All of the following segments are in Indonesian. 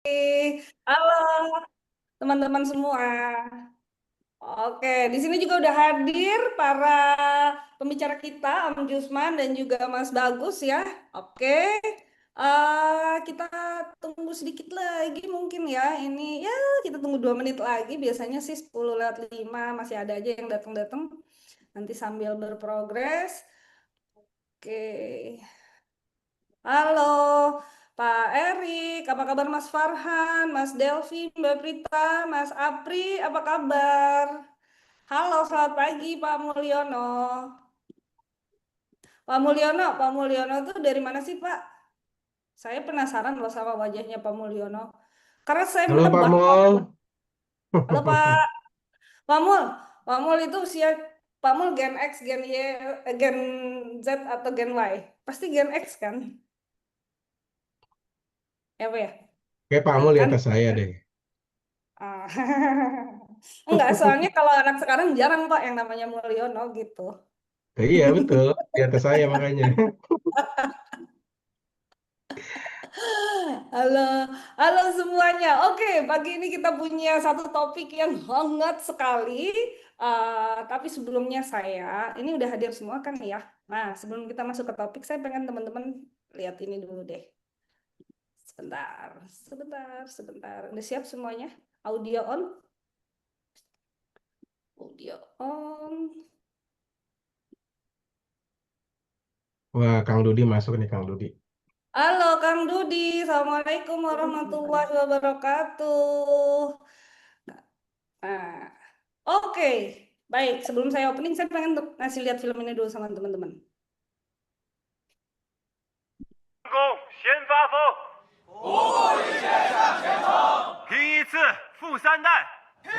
Halo teman-teman semua. Oke, di sini juga udah hadir para pembicara kita, Om Jusman dan juga Mas Bagus ya. Oke, kita tunggu sedikit lagi mungkin ya. Ini ya kita tunggu 2 menit lagi. Biasanya sih 10 lewat 5 masih ada aja yang datang-datang. Nanti sambil berprogres. Oke. Halo, Pak Erik, apa kabar Mas Farhan, Mas Delvi, Mbak Prita, Mas Apri, apa kabar? Halo, selamat pagi Pak Mulyono. Pak Mulyono tuh dari mana sih Pak? Saya penasaran loh sama wajahnya Pak Mulyono. Karena saya Halo Pak menebak. Mol. Halo Pak, Pak Mul. Pak Mul itu usia Pak Mul Gen X, Gen Y, Gen Z atau Gen Y? Pasti Gen X kan? Ya Pak ya? Kayak Pak Nah Mol di kan? atas saya deh. Ah. Enggak, soalnya kalau anak sekarang jarang Pak yang namanya Mulyono gitu. Iya betul, di atas saya makanya. Halo, halo semuanya. Oke, pagi ini kita punya satu topik yang hangat sekali. Tapi sebelumnya ini udah hadir semua kan ya. Nah, sebelum kita masuk ke topik, saya pengen teman-teman lihat ini dulu deh. Sebentar, sebentar, sebentar. Udah siap semuanya? Audio on? Audio on. Wah, Kang Dudi masuk nih Kang Dudi. Halo Kang Dudi, Assalamualaikum warahmatullahi wabarakatuh. Nah, oke, baik. Sebelum saya opening, saya pengen ngasih lihat film ini dulu sama teman-teman. 攻，先发疯。拼一次，负3弹。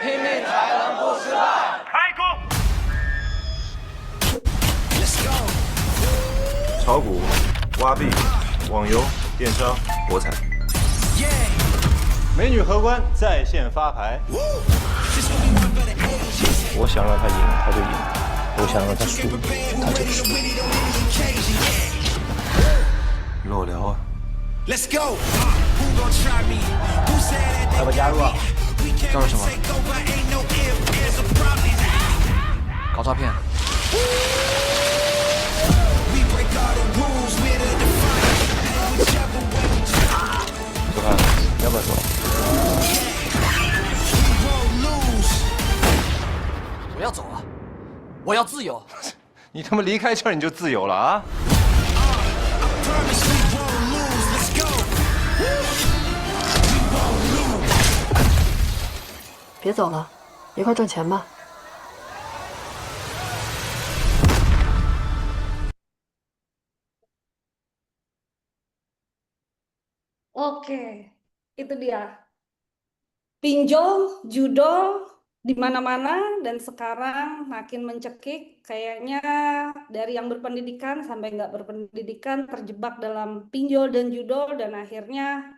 拼命才能不失败。开攻。炒股、挖币、网游、电商、博彩，美女荷官在线发牌。我想让他赢，他就赢；我想让他输，他就输。裸聊啊！要不加入啊？加入什么？搞诈骗？说看要不要走？我要走了，我要自由。你他妈离开这儿你就自由了啊！别走了，一块赚钱吧。Oke, itu dia. Pinjol, judol di mana-mana dan sekarang makin mencekik. Kayaknya dari yang berpendidikan sampai nggak berpendidikan terjebak dalam pinjol dan judol dan akhirnya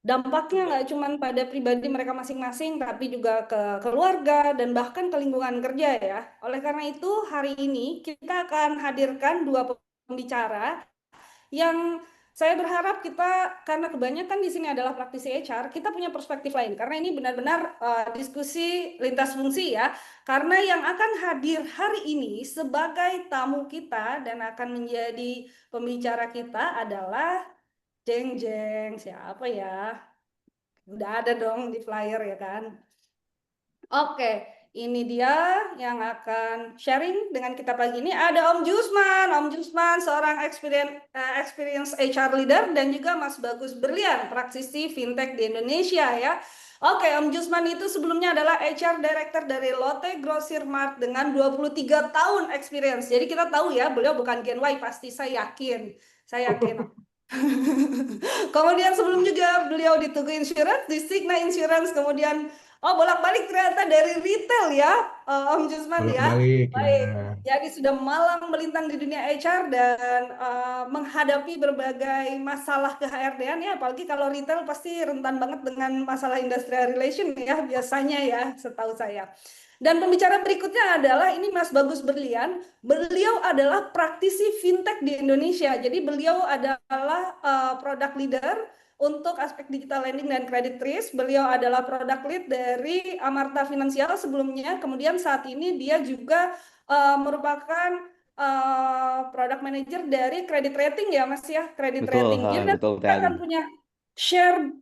dampaknya nggak cuma pada pribadi mereka masing-masing, tapi juga ke keluarga dan bahkan ke lingkungan kerja ya. Oleh karena itu, hari ini kita akan hadirkan dua pembicara yang saya berharap kita, karena kebanyakan di sini adalah praktisi HR, kita punya perspektif lain. Karena ini benar-benar diskusi lintas fungsi ya. Karena yang akan hadir hari ini sebagai tamu kita dan akan menjadi pembicara kita adalah Jeng Jeng. Siapa ya? Udah ada dong di flyer ya kan? Oke, ini dia yang akan sharing dengan kita pagi ini. Ada Om Jusman. Om Jusman seorang experience HR leader dan juga Mas Bagus Berlian, praktisi fintech di Indonesia ya. Oke, Om Jusman itu sebelumnya adalah HR Director dari Lotte Grocery Mart dengan 23 tahun experience. Jadi kita tahu ya, beliau bukan Gen Y, pasti saya yakin. Saya yakin. Kemudian sebelum juga beliau di Tugu Insurance, di Signa Insurance, kemudian bolak-balik ternyata dari retail ya, Om Jusman ya. Balik-balik ya. Baik, jadi sudah malang melintang di dunia HR dan menghadapi berbagai masalah ke HRD-an ya, apalagi kalau retail pasti rentan banget dengan masalah industrial relation ya, biasanya ya, setahu saya. Dan pembicara berikutnya adalah ini Mas Bagus Berlian. Beliau adalah praktisi fintech di Indonesia. Jadi beliau adalah product leader untuk aspek digital lending dan credit risk. Beliau adalah product lead dari Amarta Finansial sebelumnya. Kemudian saat ini dia juga merupakan product manager dari credit rating ya Mas ya, credit rating. Dan betul kita akan sekali. punya share,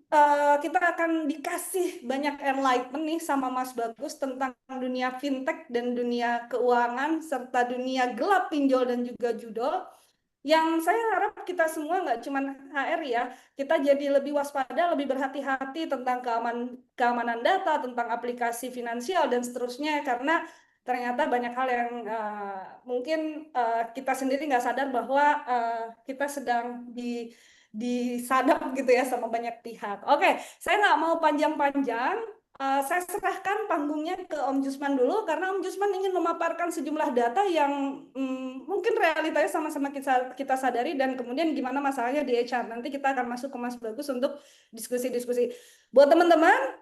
kita akan dikasih banyak enlightenment nih sama Mas Bagus tentang dunia fintech dan dunia keuangan serta dunia gelap pinjol dan juga judol. Yang saya harap kita semua nggak cuma HR ya, kita jadi lebih waspada, lebih berhati-hati tentang keamanan data, tentang aplikasi finansial dan seterusnya, karena ternyata banyak hal yang mungkin kita sendiri nggak sadar bahwa kita sedang disadap gitu ya sama banyak pihak. Oke, saya nggak mau panjang-panjang. Saya serahkan panggungnya ke Om Jusman dulu karena Om Jusman ingin memaparkan sejumlah data yang mungkin realitanya sama-sama kita sadari dan kemudian gimana masalahnya di HR. Nanti kita akan masuk ke Mas Bagus untuk diskusi-diskusi. Buat teman-teman,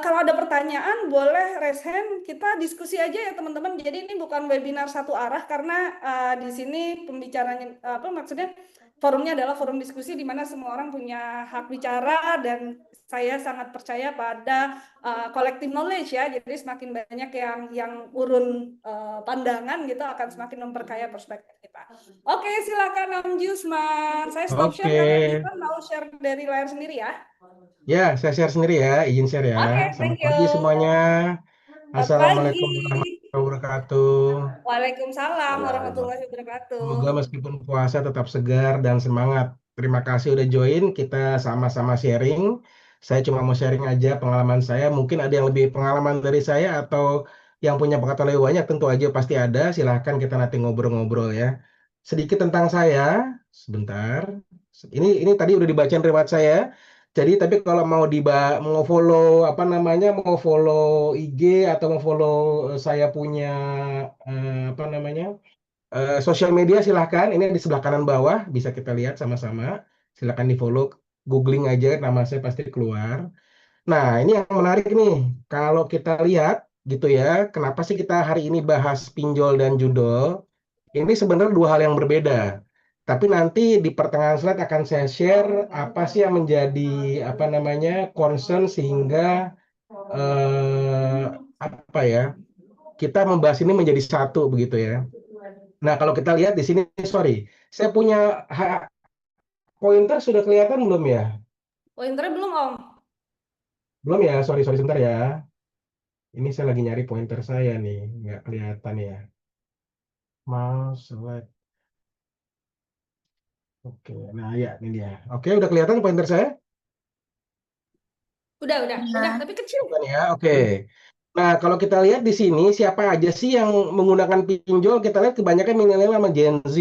kalau ada pertanyaan boleh raise hand, kita diskusi aja ya teman-teman. Jadi ini bukan webinar satu arah karena di sini pembicaranya maksudnya forumnya adalah forum diskusi di mana semua orang punya hak bicara dan saya sangat percaya pada collective knowledge ya. Jadi semakin banyak yang urun pandangan gitu akan semakin memperkaya perspektif kita. Oke, silakan Om Jusman. Saya stop share karena Jusman mau share dari layar sendiri ya. Ya, saya share sendiri ya, izin share ya. Oke, Selamat thank pagi you. semuanya. Selamat Assalamualaikum pagi. warahmatullahi wabarakatuh. Waalaikumsalam warahmatullahi wabarakatuh. Semoga meskipun puasa tetap segar dan semangat. Terima kasih udah join, kita sama-sama sharing. Saya cuma mau sharing aja pengalaman saya. Mungkin ada yang lebih pengalaman dari saya atau yang punya pengetahuan lebih banyak, tentu aja pasti ada. Silahkan kita nanti ngobrol-ngobrol ya. Sedikit tentang saya, sebentar. Ini tadi udah dibacain riwayat saya. Jadi tapi kalau mau mau follow mau follow IG atau mau follow saya punya sosial media silahkan, ini di sebelah kanan bawah bisa kita lihat sama-sama. Silahkan di follow, googling aja nama saya pasti keluar. Nah ini yang menarik nih, kalau kita lihat gitu ya, kenapa sih kita hari ini bahas pinjol dan judol? Ini sebenarnya dua hal yang berbeda. Tapi nanti di pertengahan slide akan saya share apa sih yang menjadi concern sehingga kita membahas ini menjadi satu begitu ya. Nah, kalau kita lihat di sini, sorry, saya punya pointer sudah kelihatan belum ya? Pointernya belum, Om. Belum ya, sorry sebentar ya. Ini saya lagi nyari pointer saya nih, nggak kelihatan ya. Mouse select. Oke, nah ya ini dia. Oke, udah kelihatan pointer saya? Udah, tapi kecil. Bukan ya, oke. Nah, kalau kita lihat di sini, siapa aja sih yang menggunakan pinjol? Kita lihat kebanyakan milenial sama Gen Z.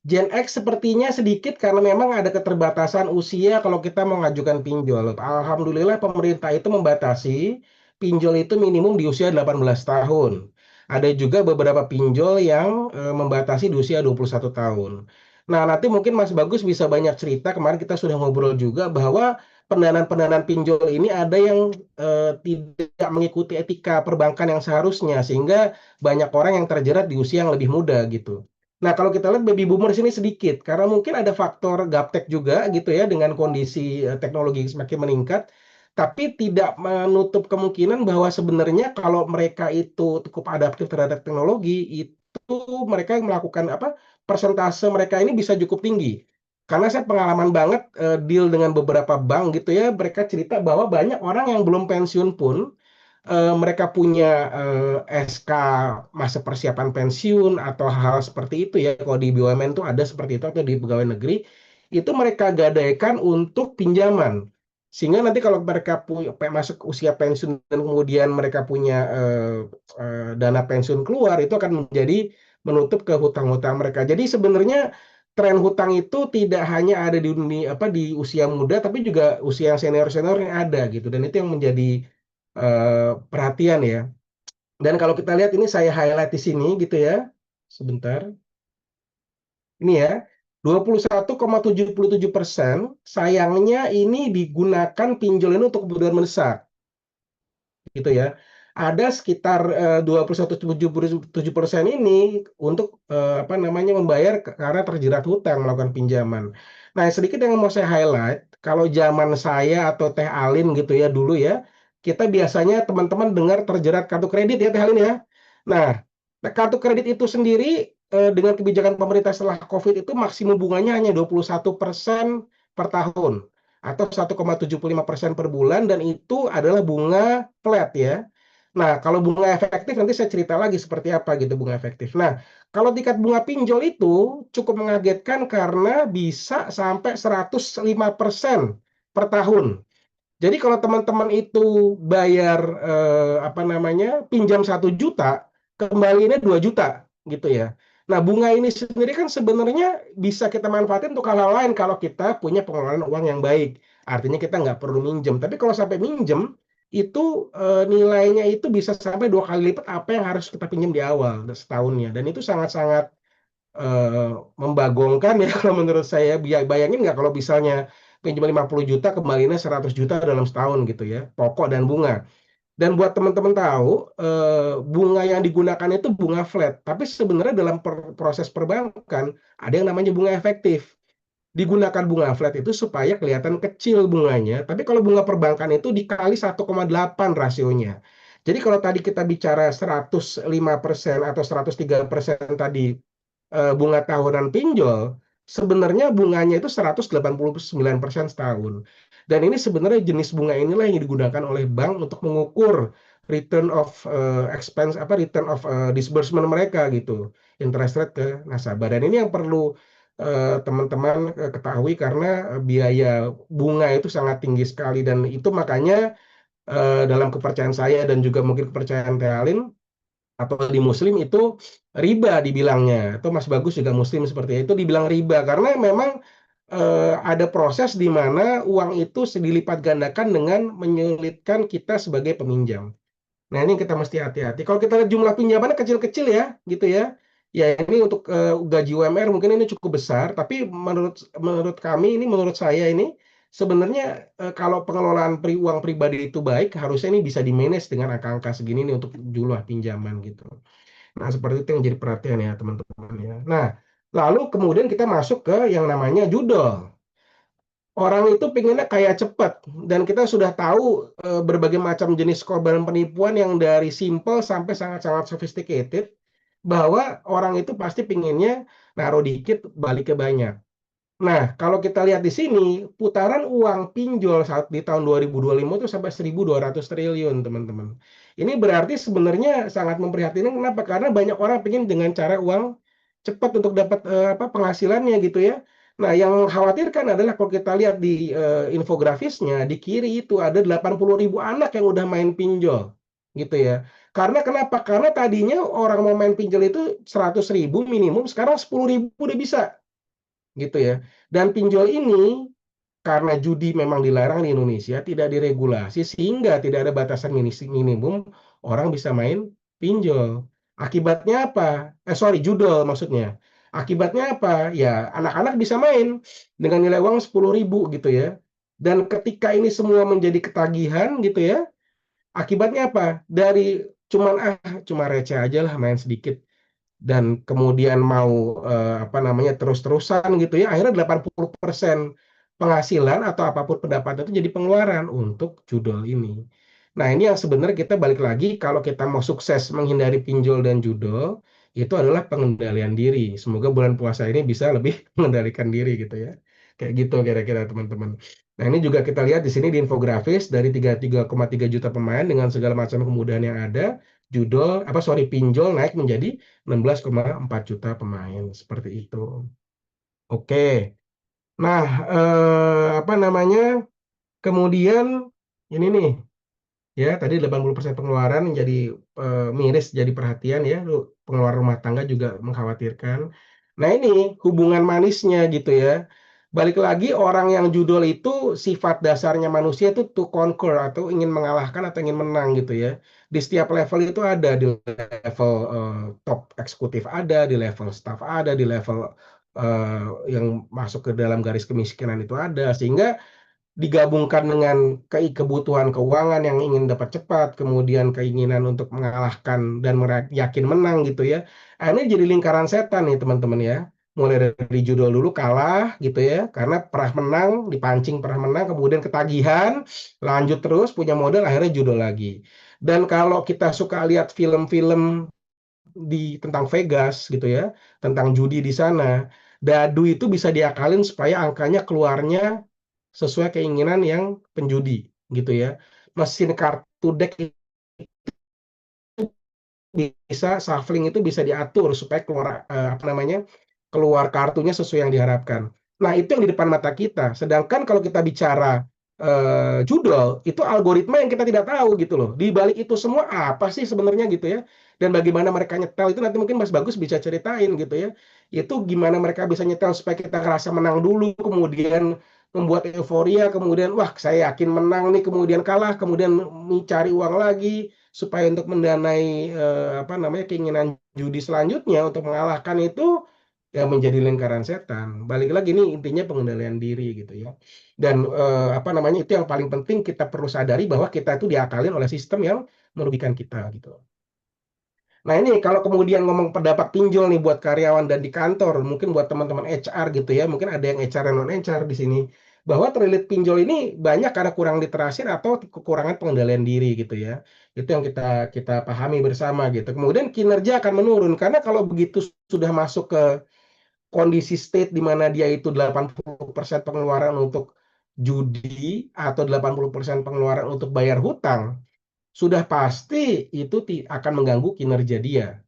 Gen X sepertinya sedikit karena memang ada keterbatasan usia kalau kita mau mengajukan pinjol. Alhamdulillah pemerintah itu membatasi pinjol itu minimum di usia 18 tahun. Ada juga beberapa pinjol yang membatasi di usia 21 tahun. Nah, nanti mungkin Mas Bagus bisa banyak cerita. Kemarin kita sudah ngobrol juga bahwa pendanaan-pendanaan pinjol ini ada yang tidak mengikuti etika perbankan yang seharusnya, sehingga banyak orang yang terjerat di usia yang lebih muda gitu. Nah, kalau kita lihat baby boomers ini sedikit, karena mungkin ada faktor gaptek juga gitu ya, dengan kondisi teknologi semakin meningkat, tapi tidak menutup kemungkinan bahwa sebenarnya kalau mereka itu cukup adaptif terhadap teknologi, itu mereka yang melakukan persentase mereka ini bisa cukup tinggi. Karena saya pengalaman banget deal dengan beberapa bank gitu ya, mereka cerita bahwa banyak orang yang belum pensiun pun mereka punya SK masa persiapan pensiun atau hal seperti itu ya. Kalau di BUMN itu ada seperti itu atau di pegawai negeri, itu mereka gadaikan untuk pinjaman. Sehingga nanti kalau mereka masuk usia pensiun dan kemudian mereka punya dana pensiun keluar, itu akan menjadi menutup ke hutang-hutang mereka. Jadi sebenarnya tren hutang itu tidak hanya ada di dunia di usia muda, tapi juga usia yang senior-senior yang ada gitu, dan itu yang menjadi perhatian ya. Dan kalau kita lihat ini saya highlight di sini gitu ya, sebentar. Ini ya, 21,77% sayangnya ini digunakan pinjol ini untuk kebutuhan mendesak, gitu ya. Ada sekitar 21,77% ini untuk membayar karena terjerat hutang melakukan pinjaman. Nah, sedikit yang mau saya highlight, Kalau zaman saya atau Teh Alin gitu ya dulu ya, kita biasanya teman-teman dengar terjerat kartu kredit ya Teh Alin ya. Nah, kartu kredit itu sendiri dengan kebijakan pemerintah setelah COVID itu maksimum bunganya hanya 21% per tahun atau 1,75% per bulan dan itu adalah bunga flat ya. Nah, kalau bunga efektif nanti saya cerita lagi seperti apa gitu bunga efektif. Nah, kalau tingkat bunga pinjol itu cukup mengagetkan karena bisa sampai 105% per tahun. Jadi kalau teman-teman itu bayar apa namanya pinjam 1 juta, kembalinya 2 juta gitu ya. Nah, bunga ini sendiri kan sebenarnya bisa kita manfaatin untuk hal-hal lain kalau kita punya pengelolaan uang yang baik. Artinya kita nggak perlu minjem. Tapi kalau sampai minjem, itu nilainya itu bisa sampai 2 kali lipat apa yang harus kita pinjam di awal setahunnya. Dan itu sangat-sangat membagongkan ya kalau menurut saya. Bayangin nggak kalau misalnya pinjam 50 juta kembalinya 100 juta dalam setahun gitu ya, pokok dan bunga. Dan buat teman-teman tahu, bunga yang digunakan itu bunga flat, tapi sebenarnya dalam proses perbankan ada yang namanya bunga efektif. Digunakan bunga flat itu supaya kelihatan kecil bunganya, tapi kalau bunga perbankan itu dikali 1,8 rasionya. Jadi kalau tadi kita bicara 105% atau 103% tadi bunga tahunan pinjol, sebenarnya bunganya itu 189% setahun. Dan ini sebenarnya jenis bunga inilah yang digunakan oleh bank untuk mengukur return of expense return of disbursement mereka gitu, interest rate ke nasabah. Dan ini yang perlu teman-teman ketahui karena biaya bunga itu sangat tinggi sekali dan itu makanya dalam kepercayaan saya dan juga mungkin kepercayaan Teh Alin atau di Muslim itu riba dibilangnya. Atau Mas Bagus juga Muslim seperti itu dibilang riba karena memang ada proses di mana uang itu dilipat gandakan dengan menyulitkan kita sebagai peminjam. Nah, ini kita mesti hati-hati. Kalau kita lihat jumlah pinjamannya kecil-kecil ya, gitu ya. Ya, ini untuk gaji UMR mungkin ini cukup besar, tapi menurut kami ini menurut saya ini sebenarnya kalau pengelolaan uang pribadi itu baik, harusnya ini bisa di-manage dengan angka-angka segini nih untuk jumlah pinjaman gitu. Nah, seperti itu yang jadi perhatian ya, teman-teman ya. Nah, lalu kemudian kita masuk ke yang namanya judol. Orang itu pinginnya kayak cepat dan kita sudah tahu berbagai macam jenis korban penipuan yang dari simple sampai sangat-sangat sophisticated bahwa orang itu pasti pinginnya naruh dikit balik ke banyak. Nah, kalau kita lihat di sini putaran uang pinjol saat di tahun 2025 itu sampai 1.200 triliun, teman-teman. Ini berarti sebenarnya sangat memprihatinkan. Kenapa? Karena banyak orang pingin dengan cara uang cepat untuk dapat penghasilannya gitu ya. Nah, yang khawatirkan adalah kalau kita lihat di infografisnya, di kiri itu ada 80.000 anak yang udah main pinjol, gitu ya. Karena kenapa? Karena tadinya orang mau main pinjol itu 100.000 minimum, sekarang 10.000 udah bisa, gitu ya. Dan pinjol ini karena judi memang dilarang di Indonesia, tidak diregulasi sehingga tidak ada batasan minimum orang bisa main pinjol. Akibatnya apa? Judol maksudnya. Akibatnya apa? Ya, anak-anak bisa main dengan nilai uang 10.000 gitu ya. Dan ketika ini semua menjadi ketagihan gitu ya, akibatnya apa? Dari cuma receh aja lah main sedikit dan kemudian mau terus-terusan gitu ya, akhirnya 80% penghasilan atau apapun pendapatan itu jadi pengeluaran untuk judol ini. Nah, ini yang sebenarnya kita balik lagi kalau kita mau sukses menghindari pinjol dan judol itu adalah pengendalian diri. Semoga bulan puasa ini bisa lebih mengendalikan diri gitu ya. Kayak gitu kira-kira teman-teman. Nah, ini juga kita lihat di sini di infografis dari 3,3 juta pemain dengan segala macam kemudahan yang ada, pinjol naik menjadi 16,4 juta pemain seperti itu. Oke. Nah, kemudian ini nih ya tadi 80% pengeluaran menjadi miris jadi perhatian ya, pengeluaran rumah tangga juga mengkhawatirkan. Nah, ini hubungan manisnya gitu ya. Balik lagi orang yang judol itu sifat dasarnya manusia itu to conquer atau ingin mengalahkan atau ingin menang gitu ya. Di setiap level itu ada, di level top eksekutif ada, di level staff ada, di level yang masuk ke dalam garis kemiskinan itu ada, sehingga digabungkan dengan kebutuhan keuangan yang ingin dapat cepat, kemudian keinginan untuk mengalahkan dan yakin menang gitu ya. Ini jadi lingkaran setan nih teman-teman ya. mulai dari judul dulu kalah gitu ya, karena pernah menang, dipancing pernah menang, kemudian ketagihan, lanjut terus punya modal, akhirnya judul lagi. Dan kalau kita suka lihat film-film tentang Vegas gitu ya, tentang judi di sana, dadu itu bisa diakalin supaya angkanya keluarnya sesuai keinginan yang penjudi gitu ya. Mesin kartu deck bisa shuffling itu bisa diatur supaya keluar apa namanya, keluar kartunya sesuai yang diharapkan. Nah, itu yang di depan mata kita. Sedangkan kalau kita bicara judul, itu algoritma yang kita tidak tahu gitu loh. Di balik itu semua apa sih sebenarnya gitu ya. Dan bagaimana mereka nyetel itu nanti mungkin Mas Bagus bisa ceritain gitu ya. Itu gimana mereka bisa nyetel supaya kita ngerasa menang dulu, kemudian membuat euforia, kemudian wah saya yakin menang nih, kemudian kalah, kemudian mencari uang lagi supaya untuk mendanai apa namanya keinginan judi selanjutnya untuk mengalahkan itu ya menjadi lingkaran setan. Balik lagi nih intinya pengendalian diri gitu ya. Dan apa namanya itu yang paling penting kita perlu sadari bahwa kita itu diakalin oleh sistem yang merugikan kita gitu. Nah ini kalau kemudian ngomong pendapat pinjol nih buat karyawan dan di kantor, mungkin buat teman-teman HR gitu ya, mungkin ada yang HR dan non HR di sini, bahwa terlilit pinjol ini banyak karena kurang literasi atau kekurangan pengendalian diri gitu ya. Itu yang kita kita pahami bersama gitu. Kemudian kinerja akan menurun karena kalau begitu sudah masuk ke kondisi state di mana dia itu 80% pengeluaran untuk judi atau 80% pengeluaran untuk bayar hutang, sudah pasti itu akan mengganggu kinerja dia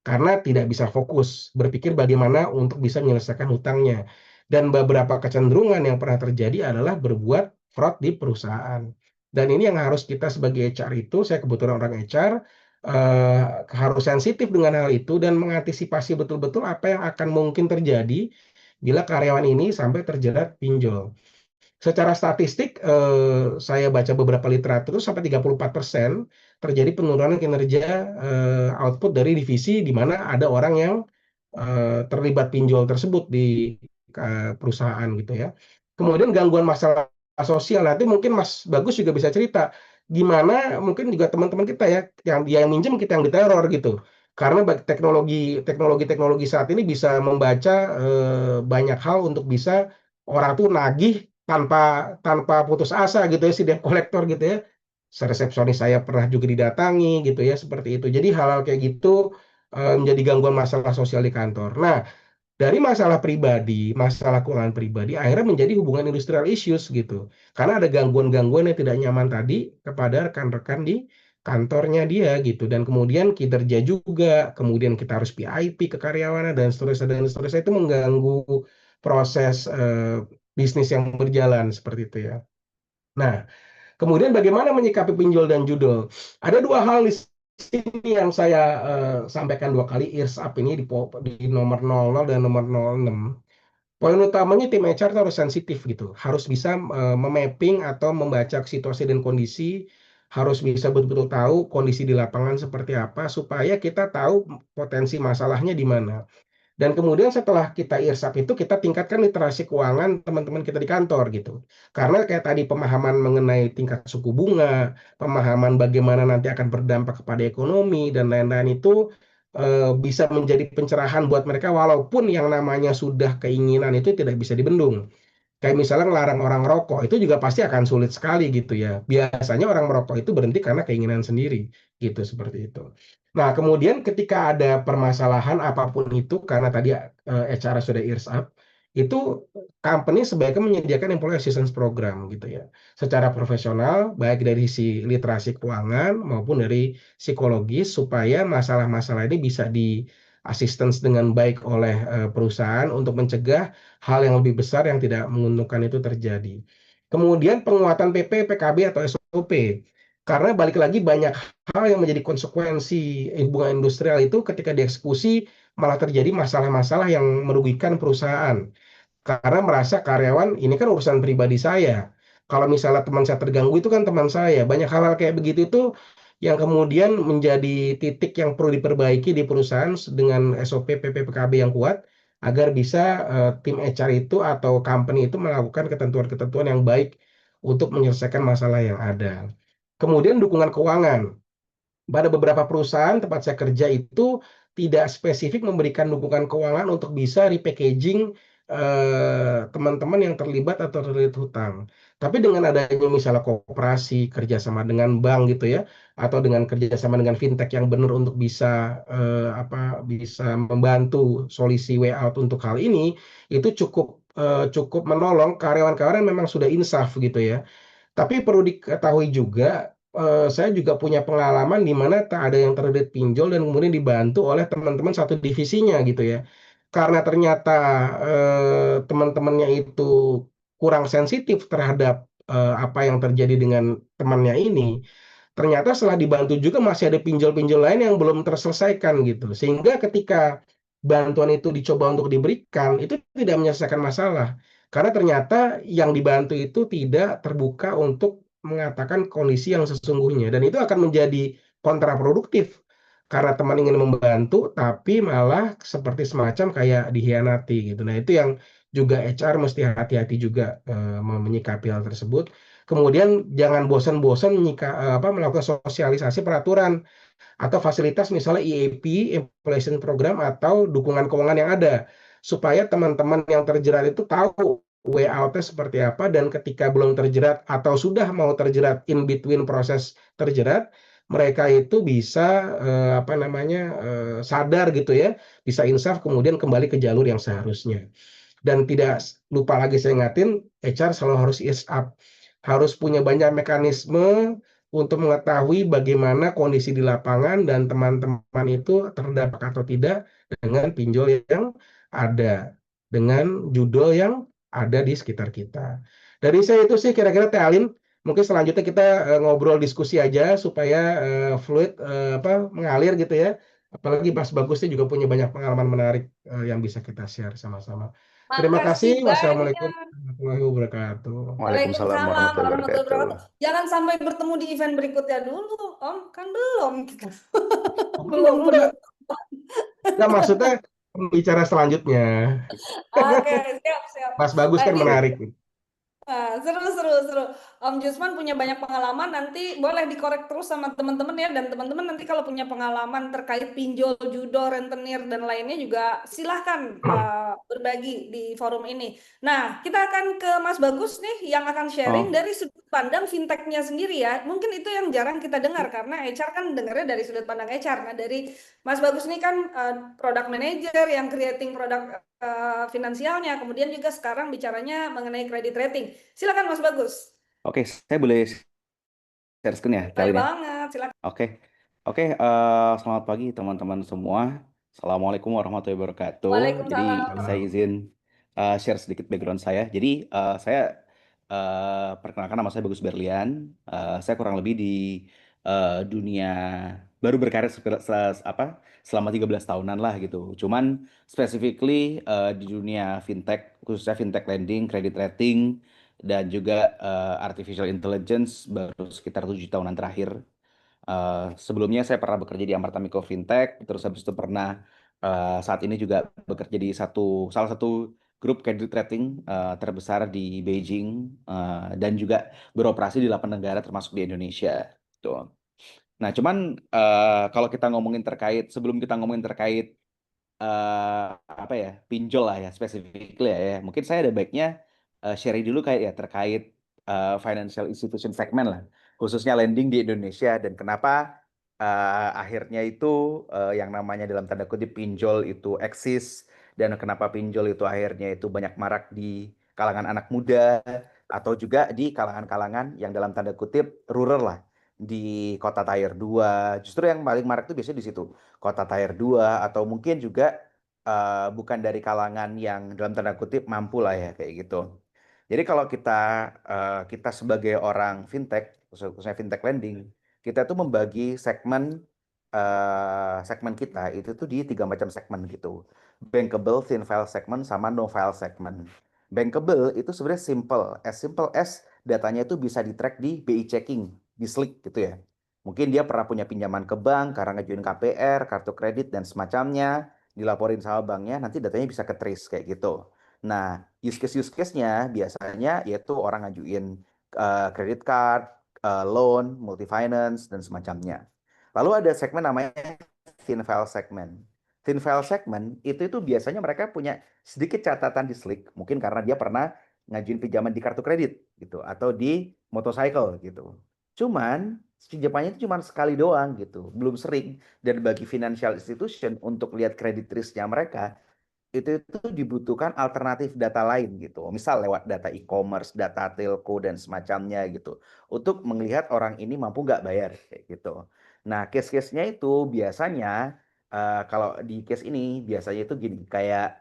karena tidak bisa fokus berpikir bagaimana untuk bisa menyelesaikan hutangnya. Dan beberapa kecenderungan yang pernah terjadi adalah berbuat fraud di perusahaan. Dan ini yang harus kita sebagai HR itu, saya kebetulan orang HR, harus sensitif dengan hal itu dan mengantisipasi betul-betul apa yang akan mungkin terjadi bila karyawan ini sampai terjerat pinjol. Secara statistik, saya baca beberapa literatur sampai 34% terjadi penurunan kinerja output dari divisi di mana ada orang yang terlibat pinjol tersebut di perusahaan gitu ya. Kemudian gangguan masalah sosial, nanti mungkin Mas Bagus juga bisa cerita gimana mungkin juga teman-teman kita ya yang dia yang minjem kita yang diteror gitu. Karena teknologi saat ini bisa membaca banyak hal untuk bisa orang tuh nagih tanpa tanpa putus asa gitu ya si debt collector gitu ya. Resepsionis saya pernah juga didatangi gitu ya seperti itu. Jadi hal-hal kayak gitu menjadi gangguan masalah sosial di kantor. Nah, dari masalah pribadi, masalah keuangan pribadi, akhirnya menjadi hubungan industrial issues gitu. Karena ada gangguan-gangguan yang tidak nyaman tadi kepada rekan-rekan di kantornya dia gitu. Dan kemudian kinerja juga, kemudian kita harus PIP ke karyawannya dan seterusnya itu mengganggu proses bisnis yang berjalan seperti itu ya. Nah, kemudian bagaimana menyikapi pinjol dan judul? Ada dua hal di sini yang saya sampaikan dua kali ears up ini di nomor 00 dan nomor 06. Poin utamanya tim HR harus sensitif gitu, harus bisa memapping atau membaca situasi dan kondisi, harus bisa betul-betul tahu kondisi di lapangan seperti apa supaya kita tahu potensi masalahnya di mana. Dan kemudian setelah kita irsap itu kita tingkatkan literasi keuangan teman-teman kita di kantor gitu. Karena kayak tadi pemahaman mengenai tingkat suku bunga, pemahaman bagaimana nanti akan berdampak kepada ekonomi dan lain-lain itu bisa menjadi pencerahan buat mereka walaupun yang namanya sudah keinginan itu tidak bisa dibendung. Kayak misalnya ngelarang orang rokok, itu juga pasti akan sulit sekali gitu ya. Biasanya orang merokok itu berhenti karena keinginan sendiri, gitu seperti itu. Nah, kemudian ketika ada permasalahan apapun itu, karena tadi HR sudah ears up, itu company sebaiknya menyediakan employee assistance program gitu ya. Secara profesional, baik dari sisi literasi keuangan maupun dari psikologis, supaya masalah-masalah ini bisa di assistance dengan baik oleh perusahaan untuk mencegah hal yang lebih besar yang tidak menguntungkan itu terjadi. Kemudian penguatan PP, PKB atau SOP. Karena balik lagi banyak hal yang menjadi konsekuensi hubungan industrial itu ketika dieksekusi malah terjadi masalah-masalah yang merugikan perusahaan. Karena merasa karyawan ini kan urusan pribadi saya. Kalau misalnya teman saya terganggu itu kan teman saya. Banyak hal-hal kayak begitu itu yang kemudian menjadi titik yang perlu diperbaiki di perusahaan dengan SOP PPPKB yang kuat agar bisa tim HR itu atau company itu melakukan ketentuan-ketentuan yang baik untuk menyelesaikan masalah yang ada. Kemudian dukungan keuangan. Pada beberapa perusahaan tempat saya kerja itu tidak spesifik memberikan dukungan keuangan untuk bisa repackaging teman-teman yang terlibat atau terlilit hutang. Tapi dengan adanya misalnya koperasi, kerjasama dengan bank gitu ya, atau dengan kerjasama dengan fintech yang benar untuk bisa bisa membantu solusi way out untuk hal ini, itu cukup menolong karyawan-karyawan yang memang sudah insaf gitu ya. Tapi perlu diketahui juga, saya juga punya pengalaman di mana ada yang terlilit pinjol dan kemudian dibantu oleh teman-teman satu divisinya gitu ya. Karena ternyata, teman-temannya itu kurang sensitif terhadap, apa yang terjadi dengan temannya ini, ternyata setelah dibantu juga masih ada pinjol-pinjol lain yang belum terselesaikan gitu. Sehingga ketika bantuan itu dicoba untuk diberikan, itu tidak menyelesaikan masalah. Karena ternyata yang dibantu itu tidak terbuka untuk mengatakan kondisi yang sesungguhnya dan itu akan menjadi kontraproduktif. Karena teman ingin membantu tapi malah seperti semacam kayak dikhianati gitu. Nah, itu yang juga HR mesti hati-hati juga, menyikapi hal tersebut. Kemudian jangan bosan-bosan melakukan sosialisasi peraturan atau fasilitas misalnya EAP, Implementation Program atau dukungan keuangan yang ada. Supaya teman-teman yang terjerat itu tahu way out-nya seperti apa dan ketika belum terjerat atau sudah mau terjerat in between proses terjerat, mereka itu bisa sadar gitu ya, bisa insaf kemudian kembali ke jalur yang seharusnya. Dan tidak lupa lagi saya ingatin, HR selalu harus ease up, harus punya banyak mekanisme untuk mengetahui bagaimana kondisi di lapangan dan teman-teman itu terdampak atau tidak dengan pinjol yang ada, dengan judul yang ada di sekitar kita. Dari saya itu sih kira-kira Teh Alin, mungkin selanjutnya kita ngobrol diskusi aja supaya fluid mengalir gitu ya. Apalagi Mas Bagusnya juga punya banyak pengalaman menarik yang bisa kita share sama-sama. Terima Makasih kasih. Wassalamualaikum banyak. warahmatullahi wabarakatuh. Waalaikumsalam Waalaikumsalam warahmatullahi warahmatullahi wabarakatuh. wabarakatuh. Jangan sampai bertemu di event berikutnya dulu, Om. Kan belum kita. Belum, Belum. enggak maksudnya bicara selanjutnya. Oke, siap, siap. Mas Bagus kan Ini menarik. seru, seru, seru. Om Jusman punya banyak pengalaman, nanti boleh dikorek terus sama teman-teman ya, dan teman-teman nanti kalau punya pengalaman terkait pinjol, judo, rentenir, dan lainnya juga silahkan berbagi di forum ini. Nah, kita akan ke Mas Bagus nih, yang akan sharing Oh, dari sudut pandang fintechnya sendiri ya. Mungkin itu yang jarang kita dengar, karena HR kan dengarnya dari sudut pandang HR. Nah, dari Mas Bagus ini kan product manager yang creating produk finansialnya, kemudian juga sekarang bicaranya mengenai credit rating. Silakan Mas Bagus. oke, saya boleh share screen ya Boleh kali ini. banget, silakan. Oke, oke. Selamat pagi teman-teman semua. Assalamualaikum warahmatullahi wabarakatuh. Jadi Waalaikumsalam. saya izin share sedikit background saya. Jadi saya perkenalkan, nama saya Bagus Berlian. Saya kurang lebih di dunia baru berkarir selama 13 tahunan lah gitu. Cuman specifically di dunia fintech, khususnya fintech lending, credit rating, dan juga artificial intelligence baru sekitar 7 tahunan terakhir. Sebelumnya saya pernah bekerja di Amarta Mikro Fintech, terus habis itu pernah saat ini juga bekerja di salah satu grup credit rating terbesar di Beijing, dan juga beroperasi di 8 negara termasuk di Indonesia. Tuh. Nah, cuman kalau kita ngomongin sebelum kita ngomongin terkait pinjol lah ya, spesifik ya, mungkin saya ada baiknya sharing dulu kayak ya terkait financial institution segment lah, khususnya lending di Indonesia dan kenapa akhirnya itu yang namanya dalam tanda kutip pinjol itu eksis dan kenapa pinjol itu akhirnya itu banyak marak di kalangan anak muda atau juga di kalangan-kalangan yang dalam tanda kutip rural lah di kota tier 2. Justru yang paling marak itu biasanya di situ, kota tier 2 atau mungkin juga bukan dari kalangan yang dalam tanda kutip mampu lah ya kayak gitu. Jadi kalau kita sebagai orang fintech, khususnya fintech lending, kita tuh membagi segmen kita itu tuh di 3 macam segmen gitu. Bankable, thin file segment, sama no file segment. Bankable itu sebenarnya simple as datanya itu bisa di-track di BI checking, di Slick gitu ya. Mungkin dia pernah punya pinjaman ke bank, karena ngajuin KPR, kartu kredit, dan semacamnya, dilaporin sama banknya, nanti datanya bisa ke-trace kayak gitu. Nah, use case-nya biasanya yaitu orang ngajuin credit card, loan, multi finance, dan semacamnya. Lalu ada segmen namanya thin file segment. Thin file segment itu biasanya mereka punya sedikit catatan di Slick, mungkin karena dia pernah ngajuin pinjaman di kartu kredit gitu atau di motorcycle gitu. Cuman pinjamannya itu cuma sekali doang gitu, belum sering. Dan bagi financial institution untuk lihat credit risk-nya mereka, itu dibutuhkan alternatif data lain gitu. Misal lewat data e-commerce, data telco dan semacamnya gitu. Untuk melihat orang ini mampu nggak bayar kayak gitu. Nah, case-case-nya itu biasanya kalau di case ini biasanya itu gini, kayak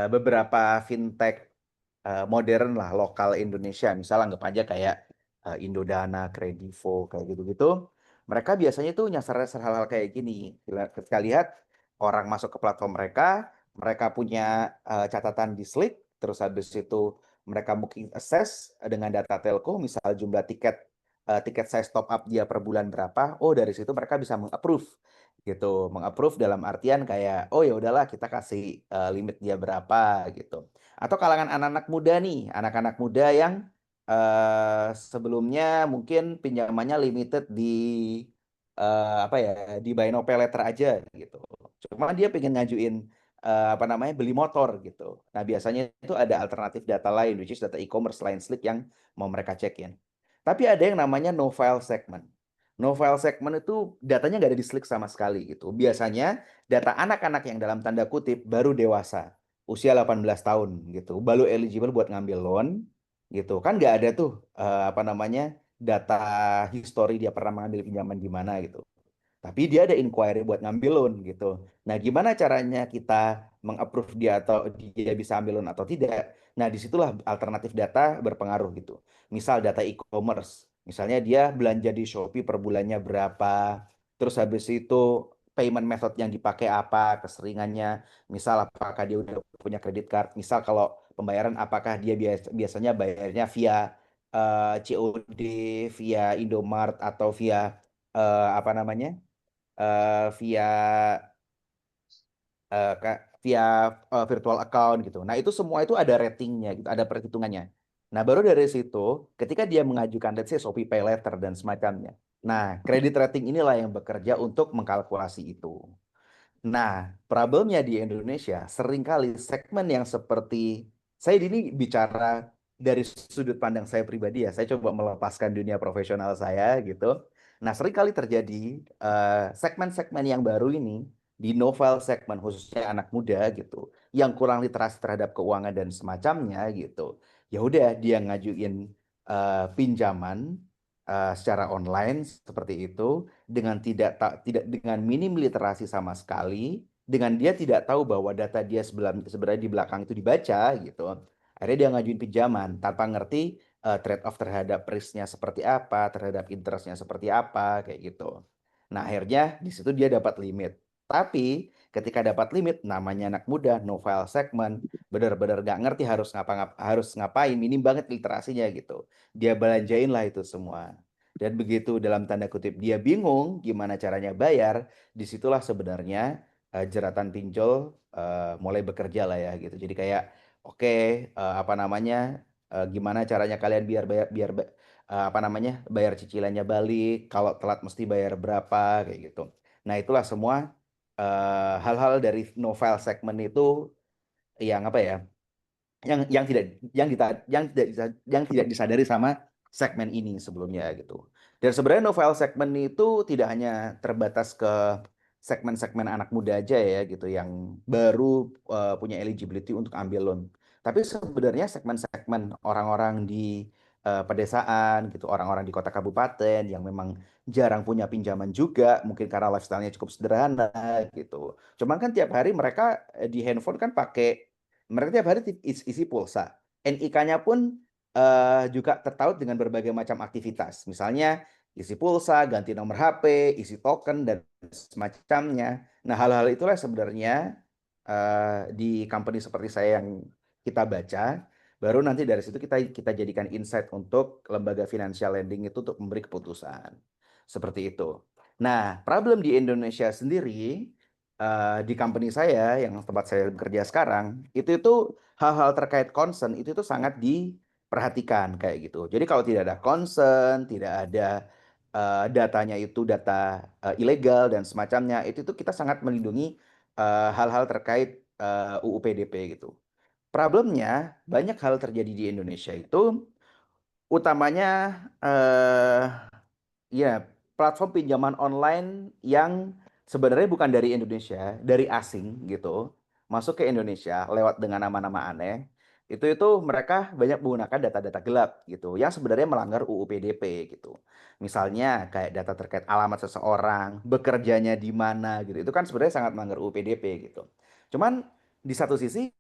beberapa fintech modern lah lokal Indonesia, misal anggap aja kayak Indodana, Kredivo kayak gitu-gitu. Mereka biasanya tuh nyasar-nyasar hal-hal kayak gini. Ketika lihat orang masuk ke platform mereka punya catatan di Slick, terus habis itu mereka mungkin assess dengan data telco, misal jumlah tiket size top up dia per bulan berapa. Oh, dari situ mereka bisa mengapprove gitu. Mengapprove dalam artian kayak oh ya udahlah kita kasih limit dia berapa gitu. Atau kalangan anak-anak muda nih, anak-anak muda yang sebelumnya mungkin pinjamannya limited di apa ya, di buy now pay later aja gitu. Cuma dia pengen ngajuin apa namanya, beli motor gitu. Nah, biasanya itu ada alternatif data lain, which is data e-commerce lain Slick yang mau mereka cekin. Tapi ada yang namanya no file segment. No file segment itu datanya nggak ada di Slick sama sekali gitu. Biasanya data anak-anak yang dalam tanda kutip baru dewasa, usia 18 tahun gitu, baru eligible buat ngambil loan gitu. Kan nggak ada tuh apa namanya, data history dia pernah mengambil pinjaman di mana gitu. Tapi dia ada inquiry buat ngambil loan gitu. Nah, gimana caranya kita mengapprove dia atau dia bisa ambil loan atau tidak? Nah, disitulah alternatif data berpengaruh gitu. Misal data e-commerce. Misalnya dia belanja di Shopee per bulannya berapa. Terus habis itu payment method yang dipakai apa, keseringannya. Misal apakah dia udah punya credit card. Misal kalau pembayaran apakah dia biasanya bayarnya via COD, via Indomart atau via apa namanya? Via via virtual account gitu. Nah, itu semua itu ada ratingnya gitu, ada perhitungannya. Nah, baru dari situ ketika dia mengajukan let's say Shopee Pay Later dan semacamnya. Nah, kredit rating inilah yang bekerja untuk mengkalkulasi itu. Nah, problemnya di Indonesia seringkali segmen yang seperti saya ini bicara dari sudut pandang saya pribadi ya, saya coba melepaskan dunia profesional saya gitu. Nah, seringkali terjadi segmen-segmen yang baru ini di novel segmen khususnya anak muda gitu, yang kurang literasi terhadap keuangan dan semacamnya gitu. Ya udah dia ngajuin pinjaman secara online seperti itu dengan tidak dengan minim literasi sama sekali, dengan dia tidak tahu bahwa data dia sebenarnya di belakang itu dibaca gitu. Akhirnya dia ngajuin pinjaman tanpa ngerti trade off terhadap risknya seperti apa, terhadap interestnya seperti apa, kayak gitu. Nah, akhirnya di situ dia dapat limit. Tapi ketika dapat limit, namanya anak muda, no file segment, benar-benar nggak ngerti harus ngapain, minim banget literasinya gitu. Dia belanjain lah itu semua. Dan begitu dalam tanda kutip dia bingung gimana caranya bayar, disitulah sebenarnya jeratan pinjol mulai bekerja lah ya gitu. Jadi kayak oke, apa namanya, gimana caranya kalian apa namanya, bayar cicilannya balik, kalau telat mesti bayar berapa kayak gitu. Nah, itulah semua hal-hal dari novel segmen itu yang apa ya, yang tidak yang tidak disadari sama segmen ini sebelumnya gitu. Dan sebenarnya novel segmen itu tidak hanya terbatas ke segmen-segmen anak muda aja ya gitu yang baru punya eligibility untuk ambil loan. Tapi sebenarnya segmen-segmen orang-orang di pedesaan gitu, orang-orang di kota kabupaten yang memang jarang punya pinjaman juga, mungkin karena lifestyle-nya cukup sederhana gitu. Cuman kan tiap hari mereka di handphone kan pakai mereka tiap hari isi pulsa. NIK-nya pun juga tertaut dengan berbagai macam aktivitas. Misalnya isi pulsa, ganti nomor HP, isi token, dan semacamnya. Nah, hal-hal itulah sebenarnya di company seperti saya yang kita baca, baru nanti dari situ kita jadikan insight untuk lembaga financial lending itu untuk memberi keputusan. Seperti itu. Nah, problem di Indonesia sendiri di company saya yang tempat saya bekerja sekarang itu hal-hal terkait concern itu sangat diperhatikan kayak gitu. Jadi kalau tidak ada concern, tidak ada datanya itu data ilegal dan semacamnya itu kita sangat melindungi hal-hal terkait UU PDP gitu. Problemnya banyak hal terjadi di Indonesia itu utamanya ya platform pinjaman online yang sebenarnya bukan dari Indonesia, dari asing gitu, masuk ke Indonesia lewat dengan nama-nama aneh. Itu mereka banyak menggunakan data-data gelap gitu, yang sebenarnya melanggar UU PDP gitu. Misalnya kayak data terkait alamat seseorang, bekerjanya di mana gitu. Itu kan sebenarnya sangat melanggar UU PDP gitu. Cuman di satu sisi